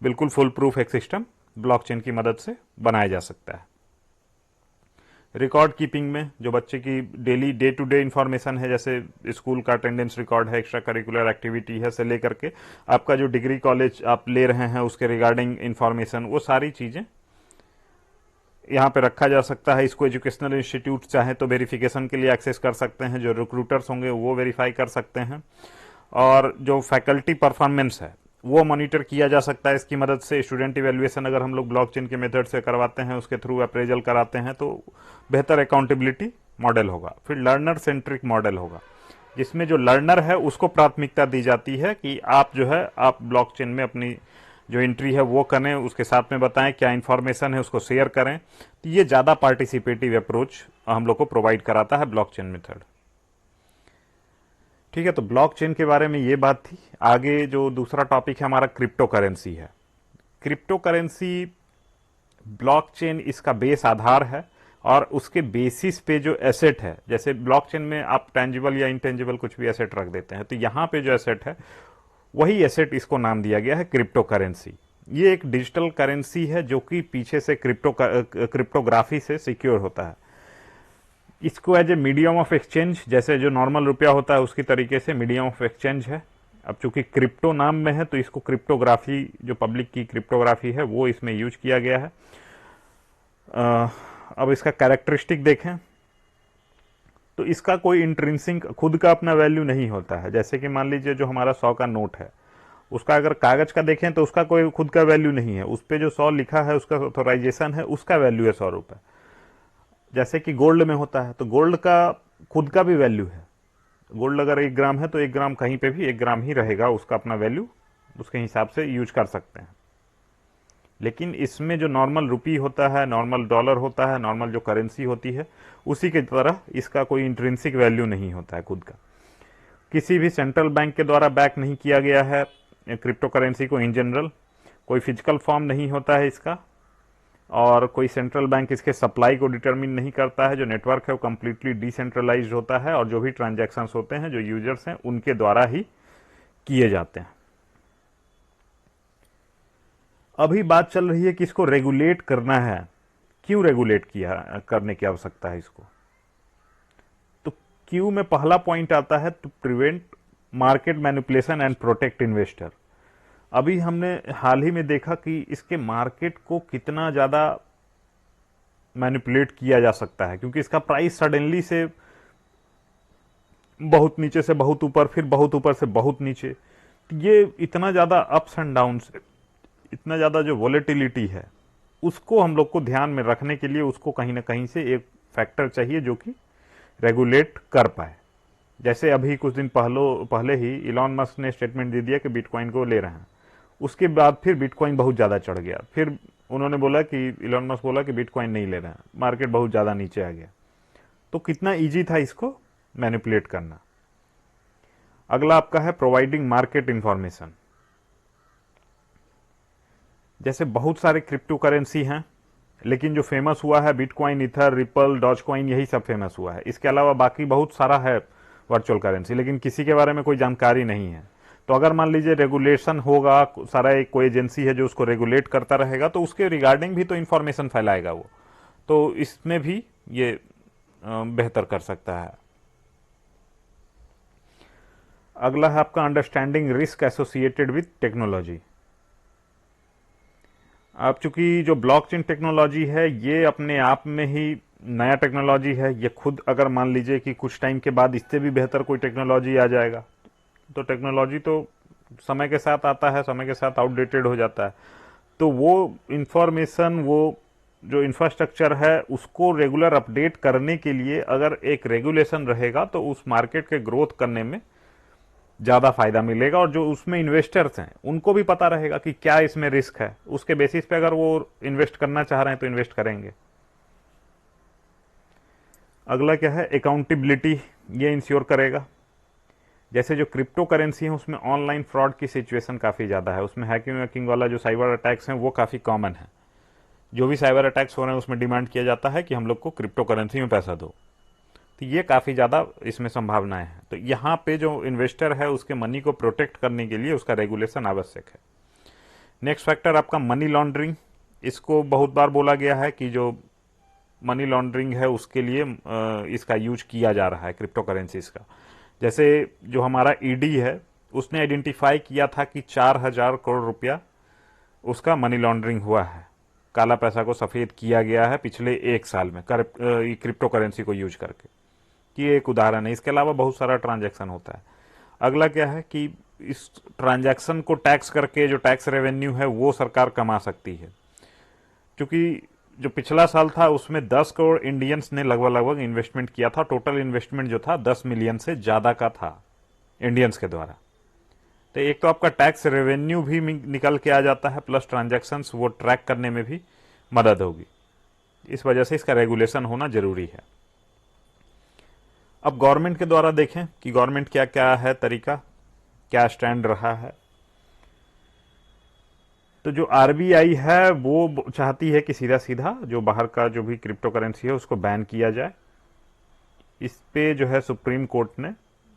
बिल्कुल फुल प्रूफ एक सिस्टम ब्लॉकचेन की मदद से बनाया जा सकता है। रिकॉर्ड कीपिंग में जो बच्चे की daily day to day information है, जैसे स्कूल का अटेंडेंस रिकॉर्ड है, एक्स्ट्रा करिकुलर एक्टिविटी है, से लेकर के आपका जो डिग्री कॉलेज आप ले रहे हैं उसके रिगार्डिंग इंफॉर्मेशन, वो सारी चीजें यहाँ पे रखा जा सकता है। इसको एजुकेशनल इंस्टीट्यूट चाहे तो वेरिफिकेशन के लिए एक्सेस कर सकते हैं, जो रिक्रूटर्स होंगे वो वेरीफाई कर सकते हैं। और जो फैकल्टी परफॉर्मेंस है वो मॉनिटर किया जा सकता है इसकी मदद से। स्टूडेंट इवेल्युएशन अगर हम लोग ब्लॉकचेन के मेथड से करवाते हैं, उसके थ्रू अप्रेजल कराते हैं, तो बेहतर अकाउंटेबिलिटी मॉडल होगा। फिर लर्नर सेंट्रिक मॉडल होगा, जिसमें जो लर्नर है उसको प्राथमिकता दी जाती है कि आप जो है आप ब्लॉकचेन में अपनी जो एंट्री है वो करें, उसके साथ में बताएं क्या इन्फॉर्मेशन है उसको शेयर करें। तो ये ज़्यादा पार्टिसिपेटिव अप्रोच हम लोग को प्रोवाइड कराता है ब्लॉकचेन मेथड। ठीक है, तो ब्लॉकचेन के बारे में ये बात थी। आगे जो दूसरा टॉपिक है हमारा क्रिप्टो करेंसी है। क्रिप्टो करेंसी ब्लॉकचेन इसका बेस आधार है और उसके बेसिस पे जो एसेट है, जैसे ब्लॉकचेन में आप टेंजिबल या इंटेंजिबल कुछ भी एसेट रख देते हैं, तो यहाँ पे जो एसेट है वही एसेट इसको नाम दिया गया है क्रिप्टो करेंसी। ये एक डिजिटल करेंसी है जो कि पीछे से क्रिप्टोग्राफी से सिक्योर होता है। इसको as a medium of exchange, जैसे जो नॉर्मल रुपया होता है उसकी तरीके से मीडियम ऑफ एक्सचेंज है। अब चूंकि क्रिप्टो नाम में है तो इसको क्रिप्टोग्राफी, जो पब्लिक की क्रिप्टोग्राफी है वो इसमें यूज किया गया है। अब इसका कैरेक्टरिस्टिक देखें तो इसका कोई इंट्रिंसिक खुद का अपना वैल्यू नहीं होता है। जैसे कि मान लीजिए जो हमारा 100 का नोट है, उसका अगर कागज का देखें तो उसका कोई खुद का वैल्यू नहीं है, उस पर जो 100 लिखा है उसका ऑथोराइजेशन है, उसका वैल्यू है 100 रुपये। जैसे कि गोल्ड में होता है तो गोल्ड का खुद का भी वैल्यू है। गोल्ड अगर 1 ग्राम है तो 1 ग्राम कहीं पे भी 1 ग्राम ही रहेगा, उसका अपना वैल्यू उसके हिसाब से यूज कर सकते हैं। लेकिन इसमें जो नॉर्मल रुपी होता है, नॉर्मल डॉलर होता है, नॉर्मल जो करेंसी होती है, उसी की तरह इसका कोई इंट्रिंसिक वैल्यू नहीं होता है खुद का। किसी भी सेंट्रल बैंक के द्वारा बैक नहीं किया गया है क्रिप्टो करेंसी को। इन जनरल कोई फिजिकल फॉर्म नहीं होता है इसका, और कोई सेंट्रल बैंक इसके सप्लाई को डिटरमिन नहीं करता है। जो नेटवर्क है वो कंप्लीटली डिसेंट्रलाइज्ड होता है और जो भी ट्रांजैक्शंस होते हैं जो यूजर्स हैं उनके द्वारा ही किए जाते हैं। अभी बात चल रही है कि इसको रेगुलेट करना है। क्यों रेगुलेट किया करने की आवश्यकता है इसको? तो क्यों में पहला पॉइंट आता है to prevent market manipulation and protect investor. अभी हमने हाल ही में देखा कि इसके मार्केट को कितना ज्यादा मैनिपुलेट किया जा सकता है, क्योंकि इसका प्राइस सडनली से बहुत नीचे से बहुत ऊपर, फिर बहुत ऊपर से बहुत नीचे, ये इतना ज्यादा अप्स एंड डाउन, इतना ज्यादा जो वॉलेटिलिटी है उसको हम लोग को ध्यान में रखने के लिए उसको कहीं ना कहीं से एक फैक्टर चाहिए जो कि रेगुलेट कर पाए। जैसे अभी कुछ दिन पहले ही इलॉन मस्क ने स्टेटमेंट दे दिया कि बिटकॉइन को ले रहे हैं। उसके बाद फिर बिटकॉइन बहुत ज़्यादा चढ़ गया, फिर उन्होंने बोला कि इलॉन मस्क बोला कि बिटकॉइन नहीं ले रहे हैं, मार्केट बहुत ज़्यादा नीचे आ गया। तो कितना ईजी था इसको मैनिपुलेट करना। अगला आपका है प्रोवाइडिंग मार्केट इंफॉर्मेशन। जैसे बहुत सारे क्रिप्टो करेंसी हैं, लेकिन जो फेमस हुआ है बिटकॉइन, इथर, रिपल, डॉजकॉइन, यही सब फेमस हुआ है। इसके अलावा बाकी बहुत सारा है वर्चुअल करेंसी, लेकिन किसी के बारे में कोई जानकारी नहीं है। तो अगर मान लीजिए रेगुलेशन होगा, सारा एक कोई एजेंसी है जो उसको रेगुलेट करता रहेगा, तो उसके रिगार्डिंग भी तो इन्फॉर्मेशन फैलाएगा वो, तो इसमें भी ये बेहतर कर सकता है। अगला है आपका understanding risk associated with technology. अब चूंकि जो ब्लॉकचेन टेक्नोलॉजी है ये अपने आप में ही नया टेक्नोलॉजी है, ये खुद अगर मान लीजिए कि कुछ टाइम के बाद इससे भी बेहतर कोई टेक्नोलॉजी आ जाएगा, तो टेक्नोलॉजी तो समय के साथ आता है, समय के साथ आउटडेटेड हो जाता है। तो वो इंफॉर्मेशन, वो जो इंफ्रास्ट्रक्चर है उसको रेगुलर अपडेट करने के लिए अगर एक रेगुलेशन रहेगा तो उस मार्केट के ग्रोथ करने में ज़्यादा फायदा मिलेगा, और जो उसमें इन्वेस्टर्स हैं उनको भी पता रहेगा कि क्या इसमें रिस्क है। उसके बेसिस पे अगर वो इन्वेस्ट करना चाह रहे हैं तो इन्वेस्ट करेंगे। अगला क्या है, अकाउंटेबिलिटी, ये इंश्योर करेगा। जैसे जो क्रिप्टो करेंसी है उसमें ऑनलाइन फ्रॉड की सिचुएशन काफ़ी ज़्यादा है, उसमें हैकिंग वैकिंग वाला जो साइबर अटैक्स हैं वो काफ़ी कॉमन है। जो भी साइबर अटैक्स हो रहे हैं उसमें डिमांड किया जाता है कि हम लोग को क्रिप्टो करेंसी में पैसा दो, तो ये काफ़ी ज़्यादा इसमें संभावनाएं हैं। तो यहाँ पे जो इन्वेस्टर है उसके मनी को प्रोटेक्ट करने के लिए उसका रेगुलेशन आवश्यक है। नेक्स्ट फैक्टर आपका मनी लॉन्ड्रिंग। इसको बहुत बार बोला गया है कि जो मनी लॉन्ड्रिंग है उसके लिए इसका यूज किया जा रहा है क्रिप्टो करेंसीज का। जैसे जो हमारा ईडी है उसने आइडेंटिफाई किया था कि 4,000 करोड़ रुपया उसका मनी लॉन्ड्रिंग हुआ है, काला पैसा को सफ़ेद किया गया है पिछले 1 साल में क्रिप्टो करेंसी को यूज करके। ये एक उदाहरण है, इसके अलावा बहुत सारा ट्रांजैक्शन होता है। अगला क्या है कि इस ट्रांजैक्शन को टैक्स करके जो टैक्स रेवेन्यू है वो सरकार कमा सकती है। क्योंकि जो पिछला साल था उसमें 10 करोड़ इंडियंस ने लगभग इन्वेस्टमेंट किया था। टोटल इन्वेस्टमेंट जो था 10 मिलियन से ज़्यादा का था इंडियंस के द्वारा। तो एक तो आपका टैक्स रेवेन्यू भी निकल के आ जाता है, प्लस ट्रांजैक्शंस वो ट्रैक करने में भी मदद होगी। इस वजह से इसका रेगुलेशन होना जरूरी है। अब गवर्नमेंट के द्वारा देखें कि गवर्नमेंट क्या क्या है तरीका, क्या स्टैंड रहा है। तो जो आरबीआई है वो चाहती है कि सीधा सीधा जो बाहर का जो भी क्रिप्टो करेंसी है उसको बैन किया जाए। इस पे जो है सुप्रीम कोर्ट ने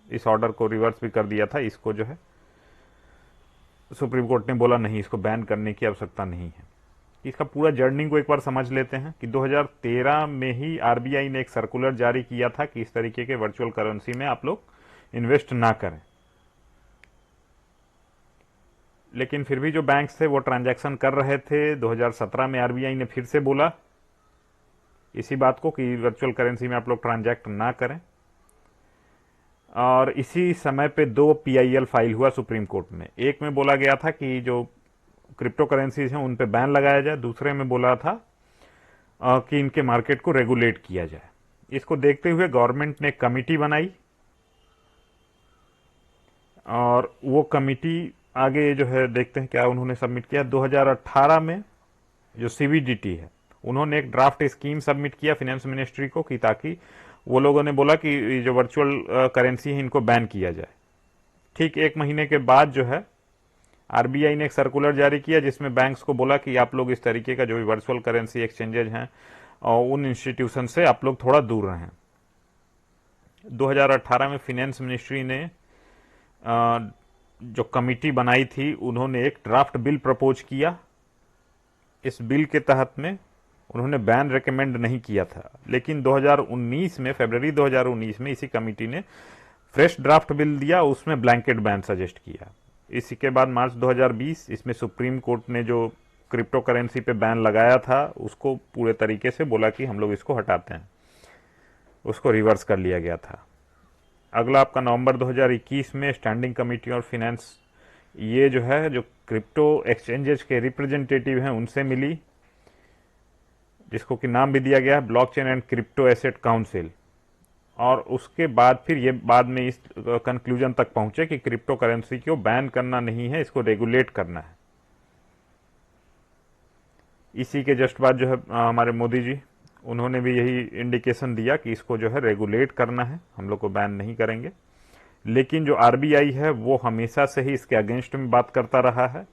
इस ऑर्डर को रिवर्स भी कर दिया था। इसको जो है सुप्रीम कोर्ट ने बोला नहीं, इसको बैन करने की आवश्यकता नहीं है। इसका पूरा जर्नी को एक बार समझ लेते हैं कि 2013 में ही आरबीआई ने एक सर्कुलर जारी किया था कि इस तरीके के वर्चुअल करेंसी में आप लोग इन्वेस्ट ना करें। लेकिन फिर भी जो बैंक्स थे वो ट्रांजैक्शन कर रहे थे। 2017 में आरबीआई ने फिर से बोला इसी बात को कि वर्चुअल करेंसी में आप लोग ट्रांजैक्ट ना करें, और इसी समय पे 2 पीआईएल फाइल हुआ सुप्रीम कोर्ट में। एक में बोला गया था कि जो क्रिप्टो करेंसीज हैं उन पे बैन लगाया जाए, दूसरे में बोला था कि इनके मार्केट को रेगुलेट किया जाए। इसको देखते हुए गवर्नमेंट ने एक कमिटी बनाई, और वो कमिटी आगे जो है देखते हैं क्या उन्होंने सबमिट किया। 2018 में जो सीबीडीटी है उन्होंने एक ड्राफ्ट स्कीम सबमिट किया फाइनेंस मिनिस्ट्री को, कि ताकि वो लोगों ने बोला कि जो वर्चुअल करेंसी है इनको बैन किया जाए। ठीक 1 महीने के बाद जो है आरबीआई ने एक सर्कुलर जारी किया जिसमें बैंक्स को बोला कि आप लोग इस तरीके का जो भी वर्चुअल करेंसी एक्सचेंजेज हैं और उन इंस्टीट्यूशन से आप लोग थोड़ा दूर रहें। 2018 में फाइनेंस मिनिस्ट्री ने जो कमिटी बनाई थी उन्होंने एक ड्राफ्ट बिल प्रपोज किया। इस बिल के तहत में उन्होंने बैन रेकमेंड नहीं किया था, लेकिन 2019 में फरवरी 2019 में इसी कमिटी ने फ्रेश ड्राफ्ट बिल दिया, उसमें ब्लैंकेट बैन सजेस्ट किया। इसी के बाद मार्च 2020 इसमें सुप्रीम कोर्ट ने जो क्रिप्टो करेंसी पे बैन लगाया था उसको पूरे तरीके से बोला कि हम लोग इसको हटाते हैं, उसको रिवर्स कर लिया गया था। अगला आपका नवंबर 2021 में स्टैंडिंग कमेटी और फाइनेंस ये जो है जो क्रिप्टो एक्सचेंजेस के रिप्रेजेंटेटिव हैं उनसे मिली, जिसको कि नाम भी दिया गया है blockchain and crypto asset council. और उसके बाद फिर ये बाद में इस कंक्लूजन तक पहुंचे कि क्रिप्टो करेंसी को बैन करना नहीं है, इसको रेगुलेट करना है। इसी के जस्ट बाद जो है हमारे मोदी जी उन्होंने भी यही इंडिकेशन दिया कि इसको जो है रेगुलेट करना है, हम लोग को बैन नहीं करेंगे। लेकिन जो आरबीआई है वो हमेशा से ही इसके अगेंस्ट में बात करता रहा है।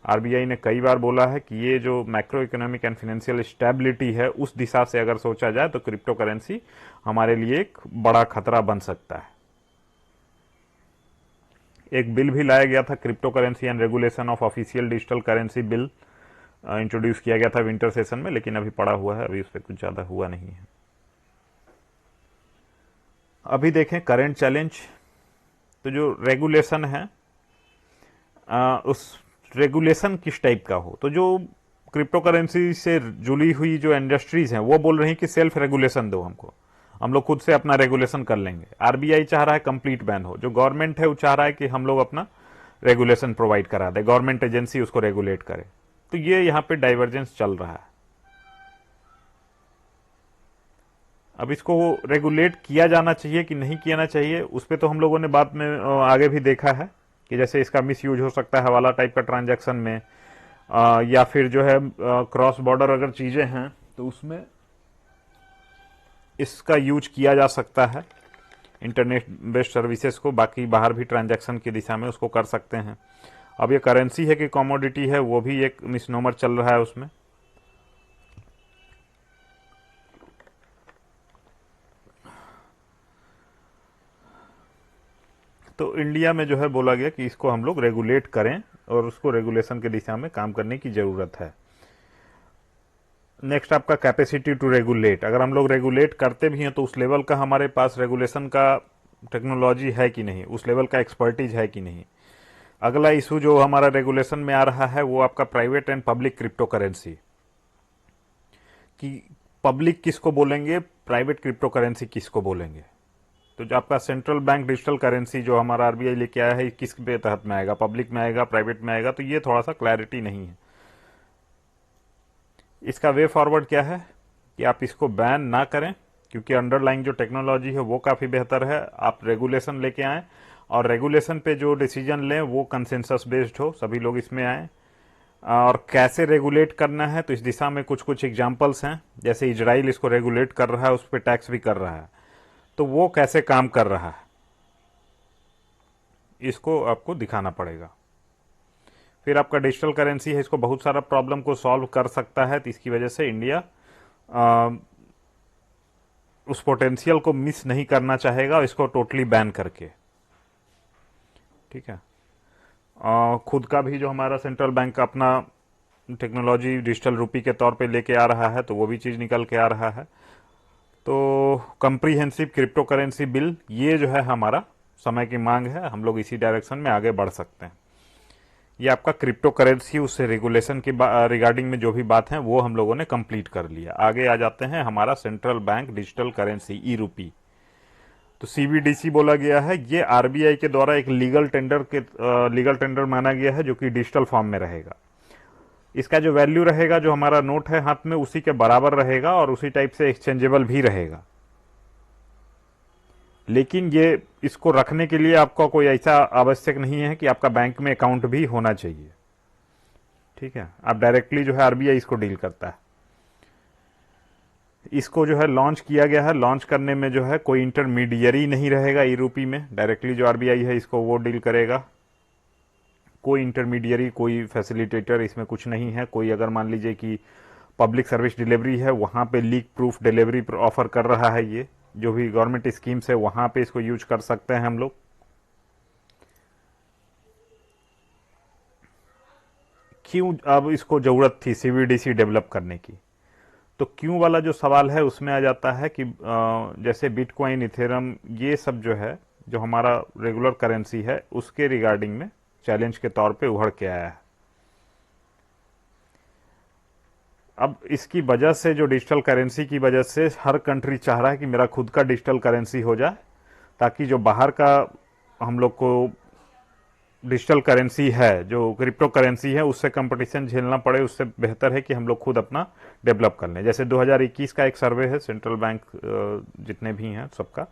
आरबीआई ने कई बार बोला है कि ये जो macro economic and financial stability है उस दिशा से अगर सोचा जाए तो क्रिप्टो करेंसी हमारे लिए एक बड़ा खतरा बन सकता है। एक बिल भी लाया गया था, crypto currency and regulation of official digital currency bill introduce किया गया था विंटर सेशन में, लेकिन अभी पड़ा हुआ है, अभी उस पर कुछ ज्यादा हुआ नहीं है। अभी देखें करंट चैलेंज। तो जो रेगुलेशन है उस रेगुलेशन किस टाइप का हो। तो जो क्रिप्टो करेंसी से जुड़ी हुई जो इंडस्ट्रीज हैं वो बोल रही हैं कि सेल्फ रेगुलेशन दो हमको, हम लोग खुद से अपना रेगुलेशन कर लेंगे। आरबीआई चाह रहा है कंप्लीट बैन हो। जो गवर्नमेंट है वो चाह रहा है कि हम लोग अपना रेगुलेशन प्रोवाइड करा दे, गवर्नमेंट एजेंसी उसको रेगुलेट करे। तो ये यहां पे डाइवर्जेंस चल रहा है। अब इसको रेगुलेट किया जाना चाहिए कि नहीं किया चाहिए, उस पर तो हम लोगों ने बाद में आगे भी देखा है कि जैसे इसका मिस यूज हो सकता है हवाला टाइप का ट्रांजैक्शन में, या फिर जो है क्रॉस बॉर्डर अगर चीजें हैं तो उसमें इसका यूज किया जा सकता है इंटरनेट बेस्ड सर्विसेज को। बाकी बाहर भी ट्रांजैक्शन की दिशा में उसको कर सकते हैं। अब ये करेंसी है कि कमोडिटी है वो भी एक मिसनोमर चल रहा है उसमें। तो इंडिया में जो है बोला गया कि इसको हम लोग रेगुलेट करें और उसको रेगुलेशन की दिशा में काम करने की जरूरत है। नेक्स्ट आपका कैपेसिटी टू रेगुलेट। अगर हम लोग रेगुलेट करते भी हैं तो उस लेवल का हमारे पास रेगुलेशन का टेक्नोलॉजी है कि नहीं, उस लेवल का एक्सपर्टीज है कि नहीं। अगला इशू जो हमारा रेगुलेशन में आ रहा है वो आपका private and public crypto currency, कि पब्लिक किसको बोलेंगे, प्राइवेट क्रिप्टो करेंसी किसको बोलेंगे। तो जो आपका सेंट्रल बैंक डिजिटल करेंसी जो हमारा आरबीआई लेके आया है किस के तहत में आएगा, पब्लिक में आएगा, प्राइवेट में आएगा, तो ये थोड़ा सा क्लैरिटी नहीं है। इसका वे फॉरवर्ड क्या है कि आप इसको बैन ना करें, क्योंकि अंडरलाइंग जो टेक्नोलॉजी है वो काफी बेहतर है। आप रेगुलेशन लेके आए और रेगुलेशन पे जो डिसीजन लें वो कंसेंसस बेस्ड हो, सभी लोग इसमें आए। और कैसे रेगुलेट करना है, तो इस दिशा में कुछ कुछ एग्जांपल्स हैं। जैसे इजराइल इसको रेगुलेट कर रहा है, उस पर टैक्स भी कर रहा है, तो वो कैसे काम कर रहा है इसको आपको दिखाना पड़ेगा। फिर आपका डिजिटल करेंसी है, इसको बहुत सारा प्रॉब्लम को सॉल्व कर सकता है, तो इसकी वजह से इंडिया उस पोटेंशियल को मिस नहीं करना चाहेगा, इसको टोटली बैन करके। ठीक है। खुद का भी जो हमारा सेंट्रल बैंक अपना टेक्नोलॉजी डिजिटल रूपी के तौर पे लेके आ रहा है, तो वो भी चीज़ निकल के आ रहा है। तो कंप्रीहेंसिव क्रिप्टो करेंसी बिल, ये जो है हमारा समय की मांग है, हम लोग इसी डायरेक्शन में आगे बढ़ सकते हैं। ये आपका क्रिप्टो करेंसी, उससे रेगुलेशन की रिगार्डिंग में जो भी बात है वो हम लोगों ने कंप्लीट कर लिया। आगे आ जाते हैं हमारा सेंट्रल बैंक डिजिटल करेंसी ई रूपी। तो सीबीडीसी बोला गया है, ये आरबीआई के द्वारा एक लीगल टेंडर माना गया है, जो कि डिजिटल फॉर्म में रहेगा। इसका जो वैल्यू रहेगा, जो हमारा नोट है हाथ में, उसी के बराबर रहेगा और उसी टाइप से एक्सचेंजेबल भी रहेगा। लेकिन ये इसको रखने के लिए आपका कोई ऐसा आवश्यक नहीं है कि आपका बैंक में अकाउंट भी होना चाहिए। ठीक है, आप डायरेक्टली जो है आरबीआई इसको डील करता है। इसको जो है लॉन्च किया गया है, लॉन्च करने में जो है कोई इंटरमीडियरी नहीं रहेगा ई रूपी में, डायरेक्टली जो आरबीआई है इसको वो डील करेगा। कोई इंटरमीडियरी, कोई फैसिलिटेटर इसमें कुछ नहीं है। कोई अगर मान लीजिए कि पब्लिक सर्विस डिलीवरी है, वहां पे लीक प्रूफ डिलीवरी ऑफर कर रहा है, ये जो भी गवर्नमेंट स्कीम्स है वहां पे इसको यूज कर सकते हैं हम लोग। क्यों अब इसको जरूरत थी सीबीडीसी डेवलप करने की, तो क्यों वाला जो सवाल है उसमें आ जाता है कि जैसे बिटकॉइन, इथेरियम, ये सब जो है, जो हमारा रेगुलर करेंसी है, उसके रिगार्डिंग में चैलेंज के तौर पे उभर के आया है। अब इसकी वजह से, जो डिजिटल करेंसी की वजह से, हर कंट्री चाह रहा है कि मेरा खुद का डिजिटल करेंसी हो जाए, ताकि जो बाहर का हम लोग को डिजिटल करेंसी है, जो क्रिप्टो करेंसी है, उससे कंपटीशन झेलना पड़े, उससे बेहतर है कि हम लोग खुद अपना डेवलप कर लें। जैसे 2021 का एक सर्वे है सेंट्रल बैंक जितने भी हैं सबका,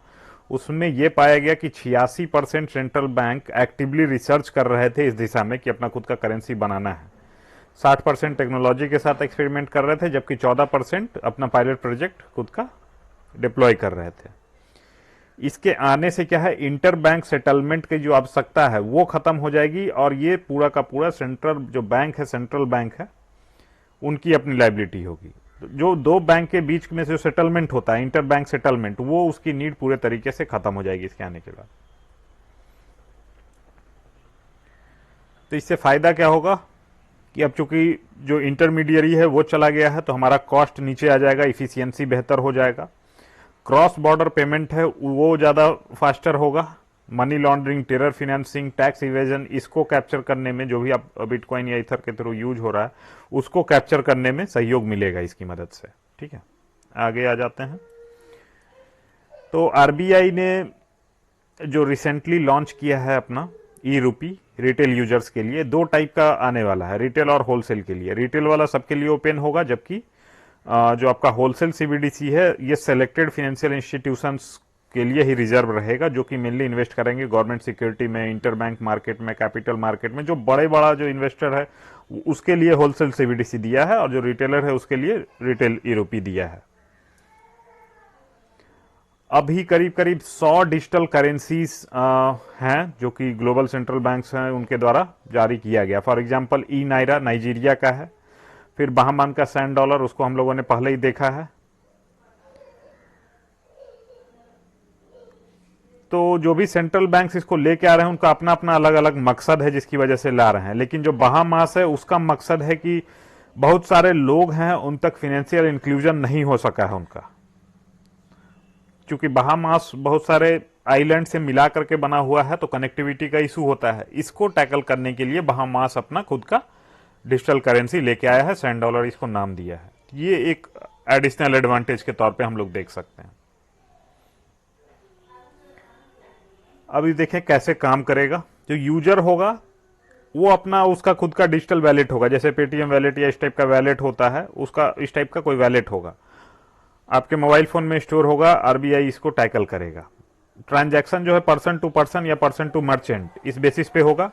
उसमें यह पाया गया कि 86% सेंट्रल बैंक एक्टिवली रिसर्च कर रहे थे इस दिशा में कि अपना खुद का करेंसी बनाना है। 60% टेक्नोलॉजी के साथ एक्सपेरिमेंट कर रहे थे, जबकि 14% अपना पायलट प्रोजेक्ट खुद का डिप्लॉय कर रहे थे। इसके आने से क्या है, इंटर बैंक सेटलमेंट की जो आवश्यकता है वो खत्म हो जाएगी, और ये पूरा का पूरा सेंट्रल जो बैंक है, सेंट्रल बैंक है, उनकी अपनी लायबिलिटी होगी। जो दो बैंक के बीच में जो सेटलमेंट होता है, इंटर बैंक सेटलमेंट, वो उसकी नीड पूरे तरीके से खत्म हो जाएगी इसके आने के बाद। तो इससे फायदा क्या होगा कि अब चूंकि जो इंटरमीडियरी है वो चला गया है, तो हमारा कॉस्ट नीचे आ जाएगा, इफिशियंसी बेहतर हो जाएगा। क्रॉस बॉर्डर पेमेंट है वो ज़्यादा फास्टर होगा। Money laundering, terror financing, tax evasion, इसको कैप्चर करने में, जो भी आप बिटकॉइन या इथर के थ्रू यूज हो रहा है, उसको कैप्चर करने में सहयोग मिलेगा इसकी मदद से। ठीक है, आगे आ जाते हैं। तो आरबीआई ने जो रिसेंटली लॉन्च किया है अपना ई रूपी रिटेल यूजर्स के लिए, दो टाइप का आने वाला है, रिटेल और होलसेल के लिए। रिटेल वाला सबके लिए ओपन होगा, जबकि जो आपका होलसेल सीबीडीसी है, ये सेलेक्टेड फाइनेंशियल इंस्टीट्यूशंस के लिए ही रिजर्व रहेगा, जो कि मेनली इन्वेस्ट करेंगे गवर्नमेंट सिक्योरिटी में, इंटरबैंक मार्केट में, कैपिटल मार्केट में। जो बड़ा जो इन्वेस्टर है उसके लिए होलसेल सीबीडीसी दिया है, और जो रिटेलर है उसके लिए रिटेल ई रूपी दिया है। अभी करीब करीब 100 डिजिटल करेंसीज हैं जो कि ग्लोबल सेंट्रल बैंक्स हैं उनके द्वारा जारी किया गया। For example e naira Nigeria का है, फिर बहामान का सैंड डॉलर, उसको हम लोगों ने पहले ही देखा है। तो जो भी सेंट्रल बैंक्स इसको लेके आ रहे हैं, उनका अपना अपना अलग अलग मकसद है जिसकी वजह से ला रहे हैं। लेकिन जो बहामास है उसका मकसद है कि बहुत सारे लोग हैं उन तक फाइनेंशियल इंक्लूजन नहीं हो सका है उनका, क्योंकि बहामास बहुत सारे आइलैंड से मिला करके बना हुआ है, तो कनेक्टिविटी का इशू होता है। इसको टैकल करने के लिए बहामास अपना खुद का डिजिटल करेंसी लेके आया है, सैंड डॉलर इसको नाम दिया है। ये एक एडिशनल एडवांटेज के तौर पे हम लोग देख सकते हैं। अभी देखें कैसे काम करेगा। जो यूजर होगा वो अपना उसका खुद का डिजिटल वैलेट होगा, जैसे पेटीएम वैलेट या इस टाइप का वैलेट होता है, उसका इस टाइप का कोई वैलेट होगा, आपके मोबाइल फोन में स्टोर होगा, आरबीआई इसको टैकल करेगा। ट्रांजैक्शन जो है पर्सन टू पर्सन या पर्सन टू मर्चेंट इस बेसिस पे होगा।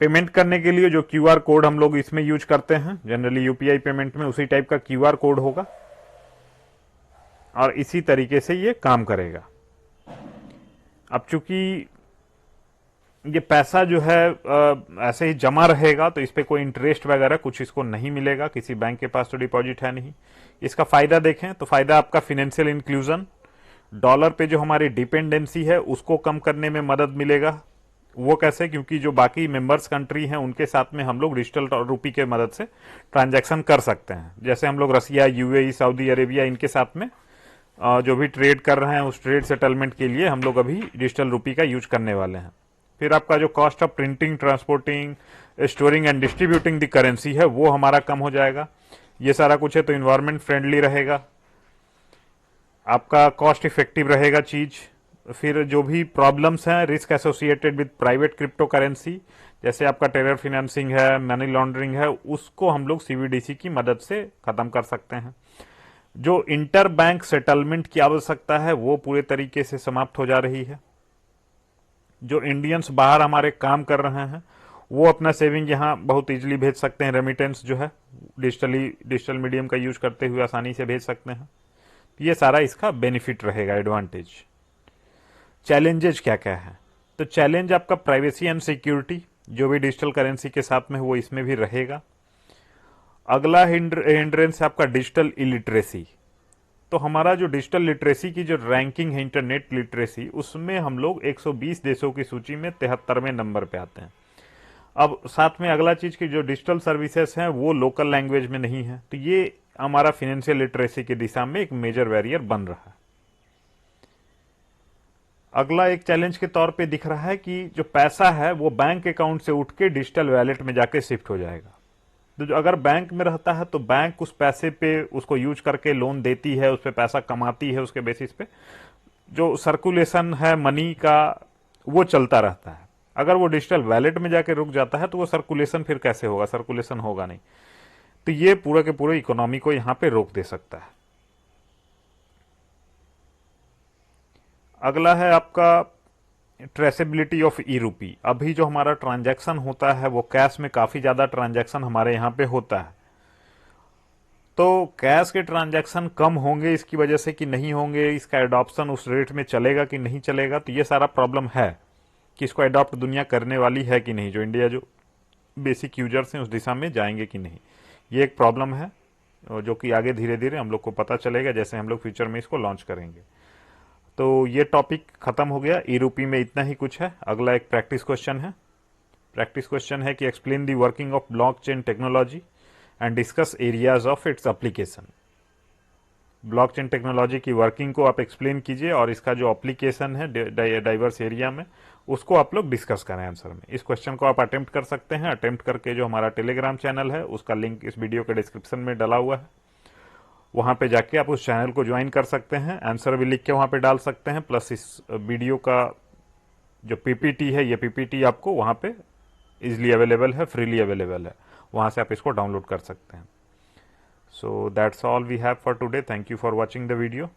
पेमेंट करने के लिए जो क्यूआर कोड हम लोग इसमें यूज करते हैं जनरली यूपीआई पेमेंट में, उसी टाइप का क्यूआर कोड होगा और इसी तरीके से ये काम करेगा। अब चूंकि ये पैसा जो है ऐसे ही जमा रहेगा तो इस पे कोई इंटरेस्ट वगैरह कुछ इसको नहीं मिलेगा, किसी बैंक के पास तो डिपॉजिट है नहीं। इसका फायदा देखें तो फायदा आपका फिनेंशियल इंक्लूजन, डॉलर पे जो हमारी डिपेंडेंसी है उसको कम करने में मदद मिलेगा। वो कैसे? क्योंकि जो बाकी मेंबर्स कंट्री हैं उनके साथ में हम लोग डिजिटल रूपी के मदद से ट्रांजैक्शन कर सकते हैं। जैसे हम लोग रसिया, यूएई, सऊदी अरेबिया इनके साथ में जो भी ट्रेड कर रहे हैं उस ट्रेड सेटलमेंट के लिए हम लोग अभी डिजिटल रूपी का यूज करने वाले हैं। फिर आपका जो cost of printing, transporting, storing and distributing the currency है वो हमारा कम हो जाएगा। ये सारा कुछ है तो इन्वायरमेंट फ्रेंडली रहेगा, आपका कॉस्ट इफेक्टिव रहेगा चीज। फिर जो भी प्रॉब्लम्स हैं risk associated with private crypto currency, जैसे आपका टेरर फाइनेंसिंग है, मनी लॉन्ड्रिंग है, उसको हम लोग सीबीडीसी की मदद से खत्म कर सकते हैं। जो इंटर बैंक सेटलमेंट की आवश्यकता है वो पूरे तरीके से समाप्त हो जा रही है। जो इंडियंस बाहर हमारे काम कर रहे हैं वो अपना सेविंग यहाँ बहुत इजीली भेज सकते हैं। रेमिटेंस जो है डिजिटल मीडियम का यूज करते हुए आसानी से भेज सकते हैं। ये सारा इसका बेनिफिट रहेगा, एडवांटेज। चैलेंजेस क्या क्या है? तो चैलेंज आपका प्राइवेसी एंड सिक्योरिटी, जो भी डिजिटल करेंसी के साथ में वो इसमें भी रहेगा। अगला हिंड्रेंस है आपका डिजिटल इलिटरेसी। तो हमारा जो डिजिटल लिटरेसी की जो रैंकिंग है, इंटरनेट लिटरेसी, उसमें हम लोग 120 देशों की सूची में 73वें नंबर पे आते हैं। अब साथ में अगला चीज की जो डिजिटल सर्विसेज हैं वो लोकल लैंग्वेज में नहीं है, तो ये हमारा फाइनेंशियल लिटरेसी की दिशा में एक मेजर बैरियर बन रहा है। अगला एक चैलेंज के तौर पे दिख रहा है कि जो पैसा है वो बैंक अकाउंट से उठ के डिजिटल वैलेट में जाके शिफ्ट हो जाएगा। तो जो अगर बैंक में रहता है तो बैंक उस पैसे पे उसको यूज करके लोन देती है, उस पे पैसा कमाती है, उसके बेसिस पे जो सर्कुलेशन है मनी का वो चलता रहता है। अगर वो डिजिटल वैलेट में जाके रुक जाता है तो वो सर्कुलेशन फिर कैसे होगा? सर्कुलेशन होगा नहीं। तो ये पूरा के पूरे इकोनॉमी को यहां पे रोक दे सकता है। अगला है आपका ट्रेसेबिलिटी ऑफ ई रूपी। अभी जो हमारा ट्रांजैक्शन होता है वो कैश में काफी ज्यादा ट्रांजैक्शन हमारे यहां पे होता है, तो कैश के ट्रांजैक्शन कम होंगे इसकी वजह से कि नहीं होंगे, इसका एडॉप्शन उस रेट में चलेगा कि नहीं चलेगा, तो ये सारा प्रॉब्लम है कि इसको एडॉप्ट दुनिया करने वाली है कि नहीं, जो इंडिया जो बेसिक यूजर्स हैं उस दिशा में जाएंगे कि नहीं, ये एक प्रॉब्लम है जो कि आगे धीरे धीरे हम लोग को पता चलेगा जैसे हम लोग फ्यूचर में इसको लॉन्च करेंगे। तो ये टॉपिक खत्म हो गया। ई रूपी में इतना ही कुछ है। अगला एक प्रैक्टिस क्वेश्चन है। प्रैक्टिस क्वेश्चन है कि explain the working of blockchain technology and discuss areas of its application. Blockchain technology की वर्किंग को आप एक्सप्लेन कीजिए और इसका जो एप्लीकेशन है डाइवर्स एरिया में उसको आप लोग डिस्कस करें आंसर में। इस क्वेश्चन को आप अटेम्प्ट कर सकते हैं। अटेम्प्ट करके जो हमारा टेलीग्राम चैनल है उसका लिंक इस वीडियो के डिस्क्रिप्शन में डाला हुआ है, वहां पे जाके आप उस चैनल को ज्वाइन कर सकते हैं। आंसर भी लिख के वहां पे डाल सकते हैं, प्लस इस वीडियो का जो पीपीटी है ये पीपीटी आपको वहां पे इजिली अवेलेबल है, फ्रीली अवेलेबल है, वहां से आप इसको डाउनलोड कर सकते हैं। So that's all we have for today. Thank you for watching the video.